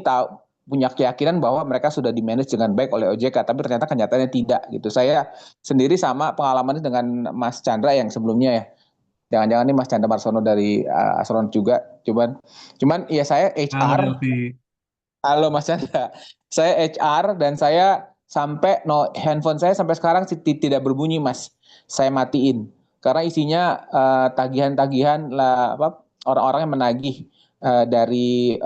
punya keyakinan bahwa mereka sudah di-manage dengan baik oleh OJK, tapi ternyata kenyataannya tidak gitu. Saya sendiri sama pengalamannya dengan Mas Chandra yang sebelumnya ya. Jangan-jangan nih Mas Chandra Marsono dari Asron juga. Cuman ya saya HR. Halo Mas Chandra. Saya HR dan saya sampai handphone saya sampai sekarang tidak berbunyi Mas. Saya matiin karena isinya tagihan-tagihan lah orang-orang yang menagih dari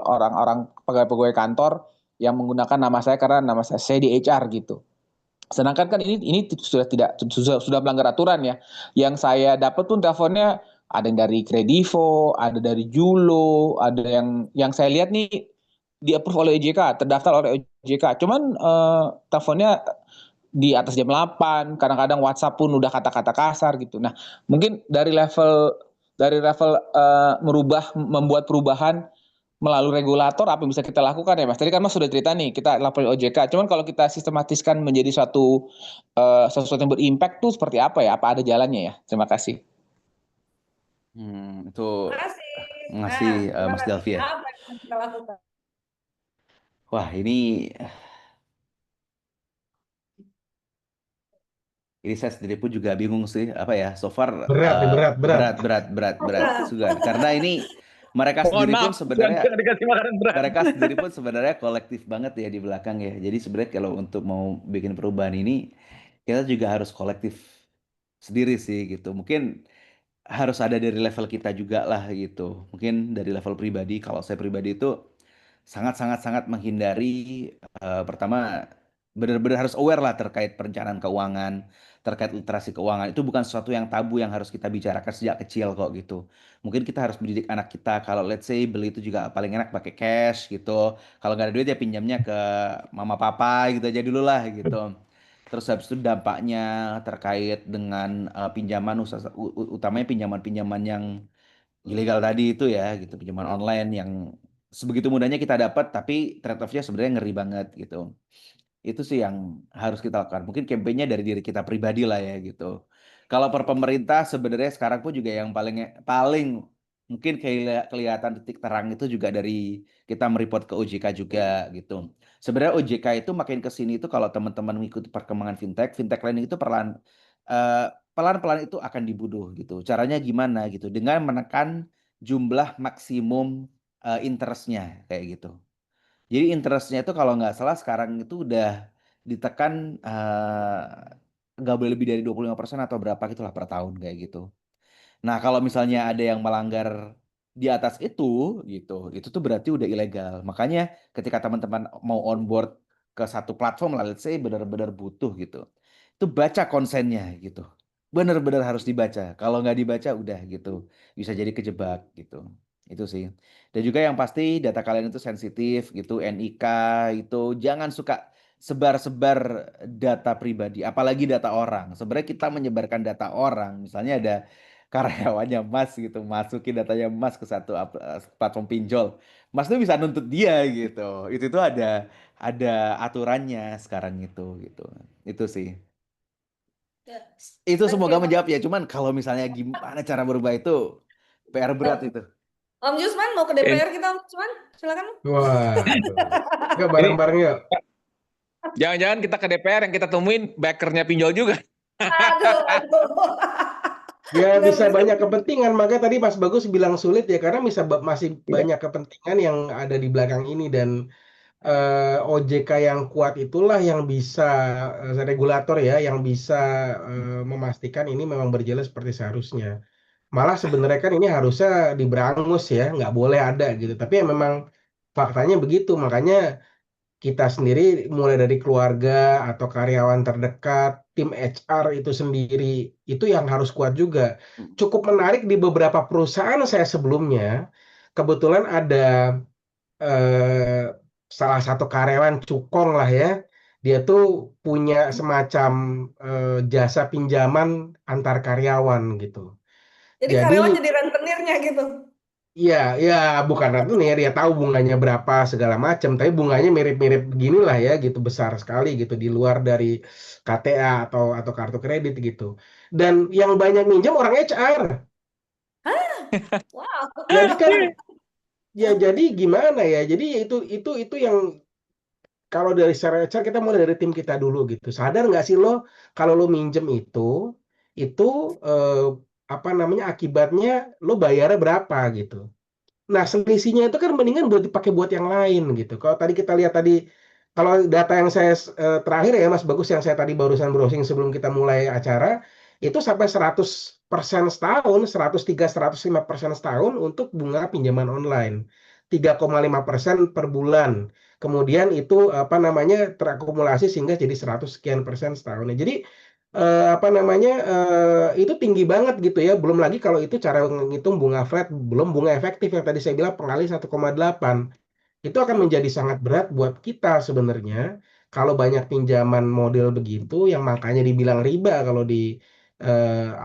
orang-orang pegawai-pegawai kantor yang menggunakan nama saya karena nama saya di HR gitu. Sedangkan kan ini sudah melanggar aturan ya. Yang saya dapat pun teleponnya ada yang dari Kredivo, ada dari Julo, ada yang saya lihat nih di approve oleh OJK, terdaftar oleh OJK. Cuman teleponnya di atas jam 8, kadang-kadang WhatsApp pun udah kata-kata kasar gitu. Nah, mungkin dari level membuat perubahan melalui regulator apa yang bisa kita lakukan ya Mas? Tadi kan Mas sudah cerita nih kita laporin OJK. Cuman kalau kita sistematiskan menjadi sesuatu yang berimpact tuh seperti apa ya? Apa ada jalannya ya? Terima kasih. Itu Terima kasih. ngasih Nah, Mas Delvi ya. apa yang bisa kita lakukan? Wah ini saya sendiri pun juga bingung sih apa ya. So far Berat. berat juga. Karena ini mereka sendiri pun sebenarnya dikasih makanan berat. mereka sendiri pun sebenarnya kolektif banget ya di belakang ya. Jadi sebenarnya kalau untuk mau bikin perubahan ini kita juga harus kolektif sendiri sih gitu. Mungkin harus ada dari level kita juga lah gitu. Mungkin dari level pribadi, kalau saya pribadi itu sangat menghindari pertama benar-benar harus aware lah terkait perencanaan keuangan, terkait literasi keuangan. Itu bukan sesuatu yang tabu yang harus kita bicarakan sejak kecil kok gitu. Mungkin kita harus mendidik anak kita kalau let's say beli itu juga paling enak pakai cash gitu. Kalau nggak ada duit ya pinjamnya ke mama papa gitu aja dulu lah gitu. Terus habis itu dampaknya terkait dengan pinjaman utamanya pinjaman-pinjaman yang ilegal tadi itu ya gitu, pinjaman online yang sebegitu mudahnya kita dapat tapi trade off-nya sebenarnya ngeri banget gitu. Itu sih yang harus kita lakukan. Mungkin kampanye dari diri kita pribadi lah ya gitu. Kalau per pemerintah sebenarnya sekarang pun juga yang paling paling mungkin kelihatan titik terang itu juga dari kita mereport ke OJK juga gitu. Sebenarnya OJK itu makin ke sini itu kalau teman-teman mengikuti perkembangan fintech lending itu pelan-pelan itu akan dibunuh gitu. Caranya gimana gitu? Dengan menekan jumlah maksimum interest-nya kayak gitu. Jadi interest-nya itu kalau nggak salah sekarang itu udah ditekan nggak boleh lebih dari 25% atau berapa gitulah per tahun kayak gitu. Nah, kalau misalnya ada yang melanggar di atas gitu, itu tuh berarti udah ilegal. Makanya ketika teman-teman mau onboard ke satu platform lah, let's say benar-benar butuh gitu, itu baca konsennya gitu. Benar-benar harus dibaca. Kalau nggak dibaca udah gitu, bisa jadi kejebak gitu. Itu sih. Dan juga yang pasti data kalian itu sensitif gitu, NIK itu jangan suka sebar-sebar data pribadi, apalagi data orang. Sebenarnya kita menyebarkan data orang, misalnya ada karyawannya Mas gitu, masukin datanya Mas ke satu platform pinjol, Mas tuh bisa nuntut dia gitu. Itu tuh ada aturannya sekarang itu gitu. Itu sih. Ya. Itu Oke, semoga menjawab ya. Cuman kalau misalnya gimana cara berubah itu PR berat itu. Om Jusman mau ke DPR kita, Om Jusman, silakan. Waduh. Yuk Ini bareng-bareng yuk. jangan-jangan kita ke DPR yang kita temuin backernya pinjol juga. Aduh. Ya Benar, bisa bisa. banyak kepentingan, makanya tadi Mas Bagus bilang sulit ya karena masih Iya. banyak kepentingan yang ada di belakang ini dan OJK yang kuat itulah yang bisa regulator ya yang bisa memastikan ini memang berjalan seperti seharusnya. Malah sebenarnya kan ini harusnya diberangus ya, nggak boleh ada gitu. Tapi ya memang faktanya begitu, makanya kita sendiri mulai dari keluarga atau karyawan terdekat, tim HR itu sendiri, itu yang harus kuat juga. Cukup menarik di beberapa perusahaan saya sebelumnya, kebetulan ada salah satu karyawan cukong lah ya, dia tuh punya semacam jasa pinjaman antar karyawan gitu. Jadi karyawan Jadi jadi rentenirnya gitu. iya, ya bukan ratu nih dia tahu bunganya berapa segala macam, tapi bunganya mirip-mirip beginilah ya gitu besar sekali gitu di luar dari KTA atau kartu kredit gitu. Dan yang banyak minjam orang HR. Wow. Jadi kan ya jadi gimana ya? Jadi itu yang kalau dari secara HR kita mulai dari tim kita dulu gitu. Sadar nggak sih lo kalau lo minjem itu eh, apa namanya akibatnya lo bayarnya berapa gitu. Nah, selisihnya itu kan mendingan buat dipakai buat yang lain gitu. Kalau tadi kita lihat tadi, kalau data yang saya terakhir ya Mas Bagus yang saya tadi barusan browsing sebelum kita mulai acara, itu sampai 100% setahun, 103, 105% setahun untuk bunga pinjaman online. 3,5% per bulan. Kemudian itu apa namanya terakumulasi sehingga jadi 100 sekian persen setahun. Nah, jadi apa namanya itu tinggi banget gitu ya. Belum lagi kalau itu cara menghitung bunga flat, belum bunga efektif yang tadi saya bilang pengalih 1,8. Itu akan menjadi sangat berat buat kita sebenarnya kalau banyak pinjaman model begitu yang makanya dibilang riba kalau di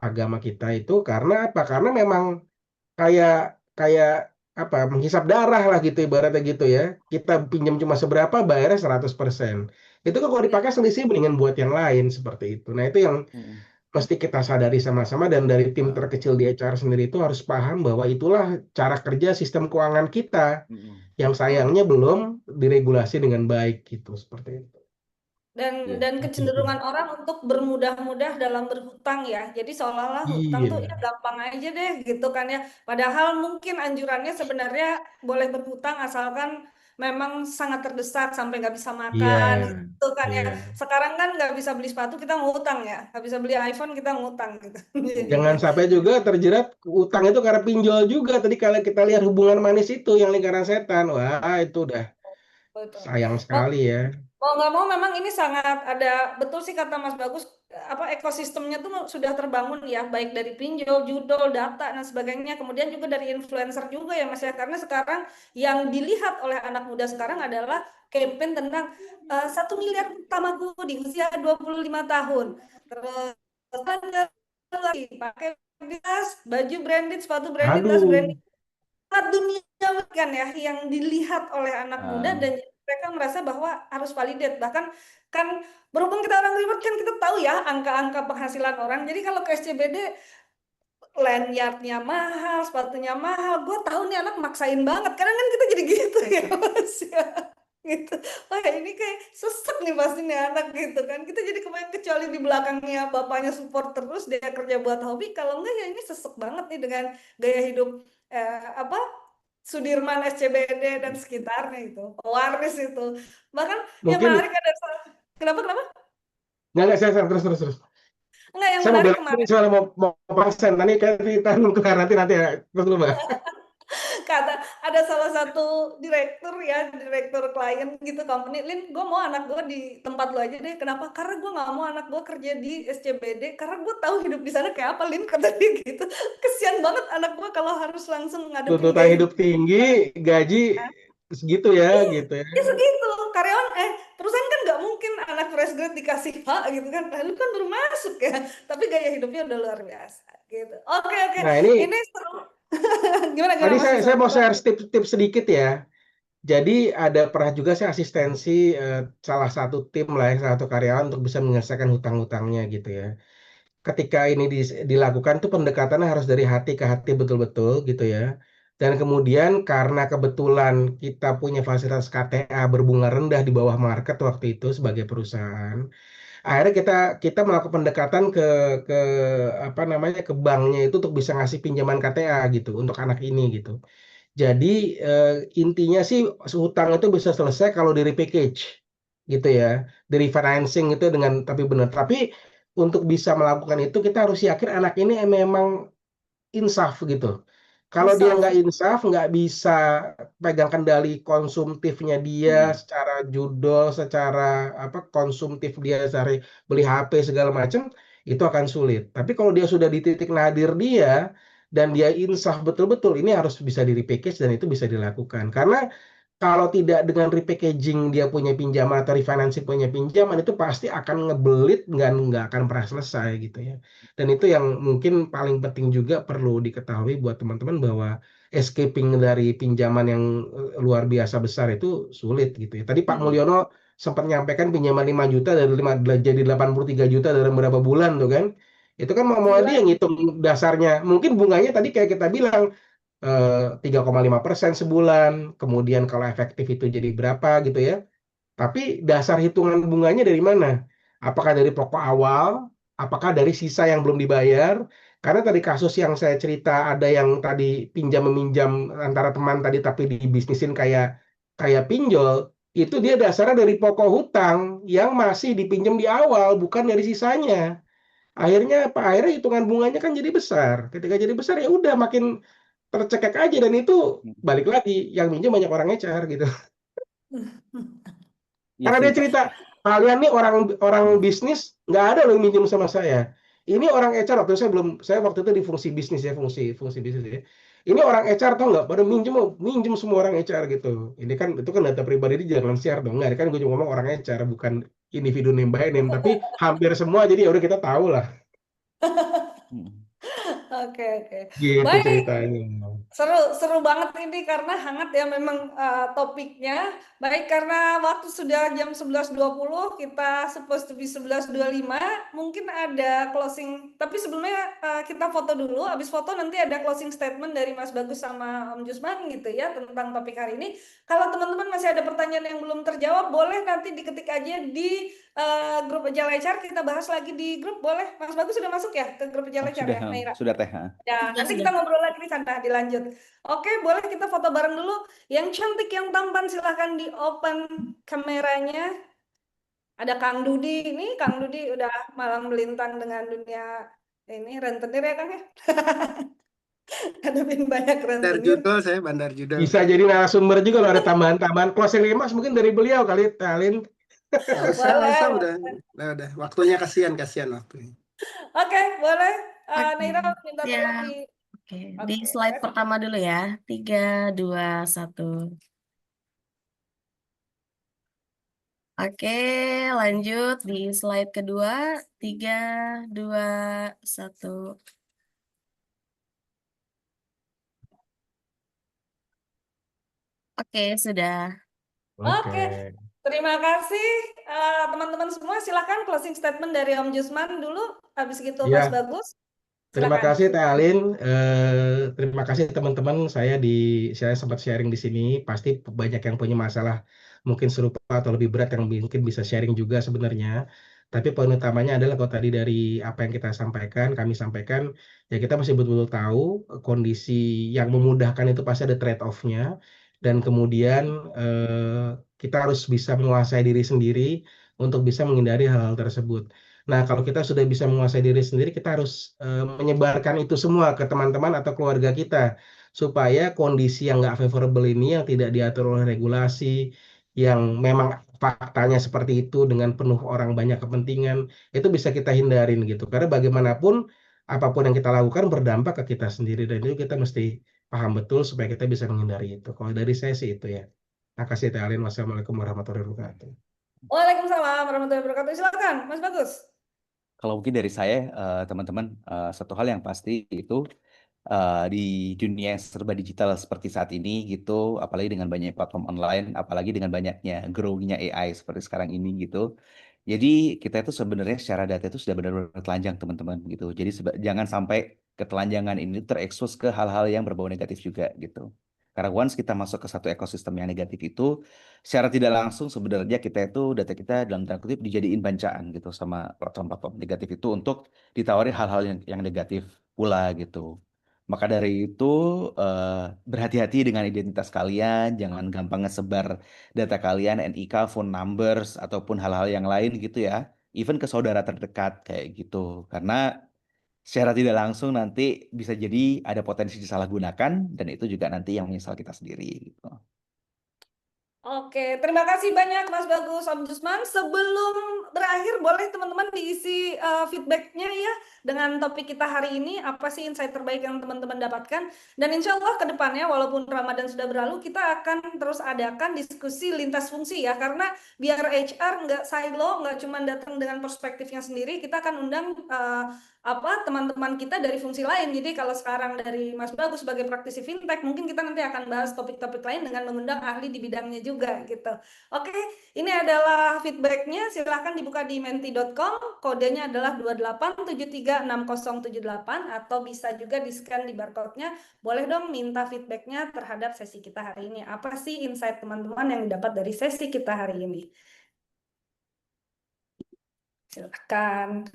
agama kita itu karena apa? Karena memang kayak kayak apa menghisap darah lah gitu ibaratnya gitu ya. Kita pinjam cuma seberapa bayarnya 100%. Itu kan kalau dipakai selisih mendingan buat yang lain seperti itu. Nah, itu yang mesti kita sadari sama-sama dan dari tim terkecil di HR sendiri itu harus paham bahwa itulah cara kerja sistem keuangan kita yang sayangnya belum diregulasi dengan baik gitu seperti itu. Dan kecenderungan orang untuk bermudah-mudah dalam berhutang ya. Jadi seolah-olah hutang tuh ya Iya, gampang aja deh gitu kan ya. Padahal mungkin anjurannya sebenarnya boleh berhutang asalkan memang sangat terdesak sampai nggak bisa iya, makan gitu kan ya. iya. Sekarang kan nggak bisa beli sepatu kita ngutang ya. Nggak bisa beli iPhone kita ngutang gitu. Jangan Jadinya. sampai juga terjerat utang itu karena pinjol juga. Tadi kalau kita lihat hubungan manis itu yang lingkaran setan, wah itu udah Betul. sayang Mau sekali ya. mau nggak mau memang ini sangat ada betul sih kata Mas Bagus apa ekosistemnya tuh sudah terbangun ya baik dari pinjol, judol, data dan sebagainya kemudian juga dari influencer juga ya Mas ya karena sekarang yang dilihat oleh anak muda sekarang adalah campaign tentang 1 miliar utamaku di usia 25 tahun terus pakai tas, baju branded, sepatu branded, tas Aduh, branded dunia kan ya yang dilihat oleh anak muda dan mereka merasa bahwa harus validate bahkan kan berhubung kita orang ribet kan kita tahu ya angka-angka penghasilan orang jadi kalau ke SCBD lanyardnya mahal sepatunya mahal gue tahu nih anak maksain banget karena kan kita jadi gitu ya Mas ya gitu wah ini kayak sesek nih pasti nih anak gitu kan kita jadi kebayang kecuali di belakangnya bapaknya support terus dia kerja buat hobi kalau enggak ya ini sesek banget nih dengan gaya hidup apa Sudirman, SCBD dan sekitarnya itu, Pewaris itu. Bahkan yang Mungkin menarik ada kenapa kenapa? nggak saya terus. Enggak, yang Saya mau menarik bilang kemarin soal mau konsen, nanti kita kelar nanti ya terus dulu Mbak. kata ada salah satu direktur klien gitu company, Lin, gue mau anak gue di tempat lo aja deh. Kenapa? Karena gue nggak mau anak gue kerja di SCBD, karena gue tahu hidup di sana kayak apa, Lin, kata dia gitu. Kesian banget anak gue kalau harus langsung ngadepin Tuntutan gaya hidup hidup. tinggi, gaji segitu ya gitu ya. Ya segitu, karyawan perusahaan kan nggak mungkin anak fresh grade dikasih hak gitu kan, lalu kan baru masuk ya, tapi gaya hidupnya udah luar biasa gitu. Oke, Nah ini ini seru. Gimana tadi Mas saya Wisnu? mau share tips sedikit ya. Jadi ada pernah juga saya asistensi salah satu tim lah, salah satu karyawan untuk bisa menyelesaikan hutang-hutangnya gitu ya. Ketika ini dilakukan tuh pendekatannya harus dari hati ke hati betul-betul gitu ya. Dan kemudian karena kebetulan kita punya fasilitas KTA berbunga rendah di bawah market waktu itu sebagai perusahaan, akhirnya kita melakukan pendekatan ke apa namanya ke banknya itu untuk bisa ngasih pinjaman KTA gitu untuk anak ini gitu. Jadi intinya sih hutang itu bisa selesai kalau di repackage gitu ya, di refinancing itu dengan tapi benar. Tapi untuk bisa melakukan itu kita harus yakin anak ini memang insaf gitu. Kalau dia Insaf. nggak insaf, nggak bisa pegang kendali konsumtifnya dia secara judul, secara apa konsumtif dia dari beli HP segala macam, itu akan sulit. Tapi kalau dia sudah di titik nadir dia dan dia insaf betul-betul, ini harus bisa di repackage dan itu bisa dilakukan. Karena kalau tidak dengan repackaging dia punya pinjaman atau refinancing punya pinjaman itu pasti akan ngebelit nggak akan pernah selesai gitu ya. Dan itu yang mungkin paling penting juga perlu diketahui buat teman-teman bahwa escaping dari pinjaman yang luar biasa besar itu sulit gitu ya. Tadi Pak Mulyono sempat menyampaikan pinjaman 5 juta dari 5 jadi 83 juta dalam berapa bulan tuh kan. Itu kan mau Gila. dia yang ngitung dasarnya. Mungkin bunganya tadi kayak kita bilang 3,5% sebulan, kemudian kalau efektif itu jadi berapa gitu ya. Tapi dasar hitungan bunganya dari mana? Apakah dari pokok awal? Apakah dari sisa yang belum dibayar? Karena tadi kasus yang saya cerita ada yang tadi pinjam meminjam antara teman tadi tapi dibisnisin kayak kayak pinjol, itu dia dasarnya dari pokok hutang yang masih dipinjam di awal, bukan dari sisanya. Akhirnya apa? Akhirnya hitungan bunganya kan jadi besar. Ketika jadi besar ya udah makin tercekek aja dan itu balik lagi yang minjem banyak orang ecer gitu. Iya Karena sih dia Pak. cerita kalian nih orang bisnis nggak ada loh yang minjem sama saya. Ini orang HR waktu saya waktu itu di fungsi bisnis ya fungsi bisnis ya. Ini orang HR tau nggak pada minjem semua orang HR gitu. Ini kan itu kan data pribadi dia jangan share dong nggak. Kan gue cuma ngomong orang HR bukan individu name by name tapi hampir semua jadi ya udah kita tahu lah Oke. gitu Baik, ceritanya. seru banget ini karena hangat ya memang topiknya. Baik, karena waktu sudah jam 11.20, kita supposed to be 11.25. Mungkin ada closing, tapi sebelumnya kita foto dulu. Habis foto nanti ada closing statement dari Mas Bagus sama Om Jusman gitu ya tentang topik hari ini. Kalau teman-teman masih ada pertanyaan yang belum terjawab, boleh nanti diketik aja di grup Agile HR. Kita bahas lagi di grup, boleh? Mas Bagus sudah masuk ya ke grup Agile HR ya, Naira? Sudah teh. Ya, nanti kita ngobrol lagi di sana, dilanjut. Oke, boleh kita foto bareng dulu. Yang cantik, yang tampan, silahkan di open kameranya. Ada Kang Dudi. Ini Kang Dudi udah malang melintang dengan dunia ini rentenir ya Kang ya. Hadapin banyak rentenir. Saya bandar judul. Bisa jadi narasumber juga kalau ada tambahan-tambahan. Closing remarks mungkin dari beliau kali, Talin. Udah. Waktunya kasihan waktunya. Oke, boleh. Oke, Naira minta tolong siap. di... Oke, di slide pertama dulu ya. 3, 2, 1. Oke, lanjut di slide kedua. 3, 2, 1. Oke, sudah. Oke. Terima kasih teman-teman semua. Silakan closing statement dari Om Jusman dulu. Habis gitu Mas Bagus. Terima Silakan. kasih Teh Alin. Terima kasih teman-teman. Saya sempat sharing di sini. Pasti banyak yang punya masalah mungkin serupa atau lebih berat yang mungkin bisa sharing juga sebenarnya. Tapi poin utamanya adalah kalau tadi dari apa yang kami sampaikan, ya kita masih betul-betul tahu kondisi yang memudahkan itu pasti ada trade-off-nya, dan kemudian kita harus bisa menguasai diri sendiri untuk bisa menghindari hal-hal tersebut. Nah, kalau kita sudah bisa menguasai diri sendiri, kita harus menyebarkan itu semua ke teman-teman atau keluarga kita, supaya kondisi yang nggak favorable ini, yang tidak diatur oleh regulasi, yang memang faktanya seperti itu dengan penuh orang banyak kepentingan, itu bisa kita hindarin gitu. Karena bagaimanapun, apapun yang kita lakukan berdampak ke kita sendiri, dan itu kita mesti paham betul supaya kita bisa menghindari itu. Kalau dari saya sih itu ya. Makasih Teh Alin. Wassalamualaikum warahmatullahi wabarakatuh. Waalaikumsalam warahmatullahi wabarakatuh. Silakan, Mas Bagus. Kalau mungkin dari saya, teman-teman, satu hal yang pasti itu di dunia yang serba digital seperti saat ini gitu, apalagi dengan banyak platform online, apalagi dengan banyaknya growing-nya AI seperti sekarang ini gitu. Jadi kita itu sebenarnya secara data itu sudah benar-benar telanjang teman-teman gitu. Jadi jangan sampai ketelanjangan ini terekspos ke hal-hal yang berbau negatif juga gitu. Karena once kita masuk ke satu ekosistem yang negatif itu, secara tidak langsung sebenarnya data kita dalam tanda kutip dijadiin bancaan gitu sama platform-platform negatif itu untuk ditawari hal-hal yang negatif pula gitu. Maka dari itu berhati-hati dengan identitas kalian, jangan gampang ngesebar data kalian, NIK, phone numbers, ataupun hal-hal yang lain gitu ya. Even ke saudara terdekat kayak gitu. Karena secara tidak langsung nanti bisa jadi ada potensi disalahgunakan, dan itu juga nanti yang menyesal kita sendiri gitu. Oke, terima kasih banyak Mas Bagus, Om Jusman. Sebelum berakhir, boleh teman-teman diisi feedbacknya ya dengan topik kita hari ini. Apa sih insight terbaik yang teman-teman dapatkan? Dan insya Allah ke depannya, walaupun Ramadan sudah berlalu, kita akan terus adakan diskusi lintas fungsi ya. Karena biar HR nggak silo, nggak cuma datang dengan perspektifnya sendiri, kita akan undang teman-teman kita dari fungsi lain. Jadi kalau sekarang dari Mas Bagus sebagai praktisi fintech, mungkin kita nanti akan bahas topik-topik lain dengan mengundang ahli di bidangnya juga gitu. Oke, ini adalah feedbacknya. Silahkan dibuka di menti.com, kodenya adalah 28736078, atau bisa juga di-scan di barcode-nya. Boleh dong minta feedbacknya terhadap sesi kita hari ini. Apa sih insight teman-teman yang didapat dari sesi kita hari ini? Silahkan.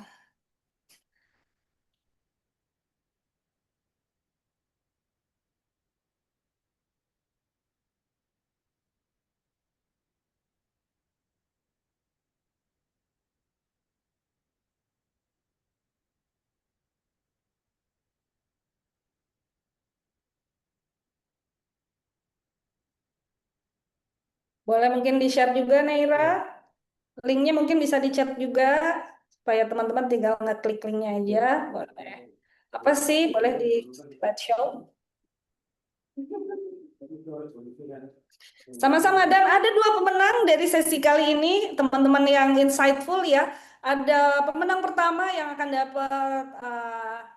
Boleh mungkin di-share juga, Neira. Linknya mungkin bisa di-chat juga, supaya teman-teman tinggal ngeklik linknya aja. Boleh. Apa sih? Boleh di slideshow. Sama-sama, dan ada 2 pemenang dari sesi kali ini, teman-teman yang insightful ya. Ada pemenang pertama yang akan dapat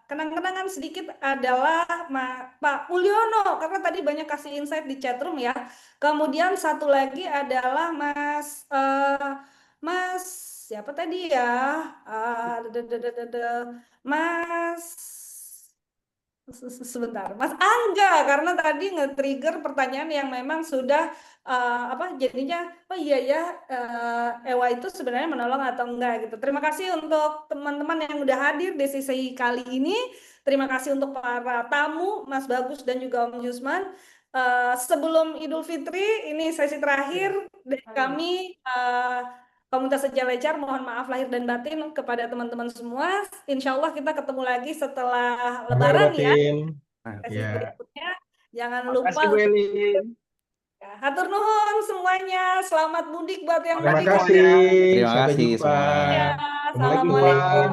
kenang-kenangan sedikit adalah Pak Mulyono, karena tadi banyak kasih insight di chatroom ya. Kemudian satu lagi adalah Mas siapa tadi ya? Sebentar, Mas Angga, karena tadi nge-trigger pertanyaan yang memang sudah jadinya oh iya ya, Ewa itu sebenarnya menolong atau enggak gitu. Terima kasih untuk teman-teman yang udah hadir di sesi kali ini. Terima kasih untuk para tamu Mas Bagus dan juga Om Jusman. Sebelum Idul Fitri, ini sesi terakhir dari kami Komunitas Sejajar, mohon maaf lahir dan batin kepada teman-teman semua. Insya Allah kita ketemu lagi setelah Lebaran ya. Sesi berikutnya. Jangan lupa. Hatur nuhun semuanya. Selamat mudik buat yang Terima mudik. kasih. Terima kasih semua. Assalamualaikum.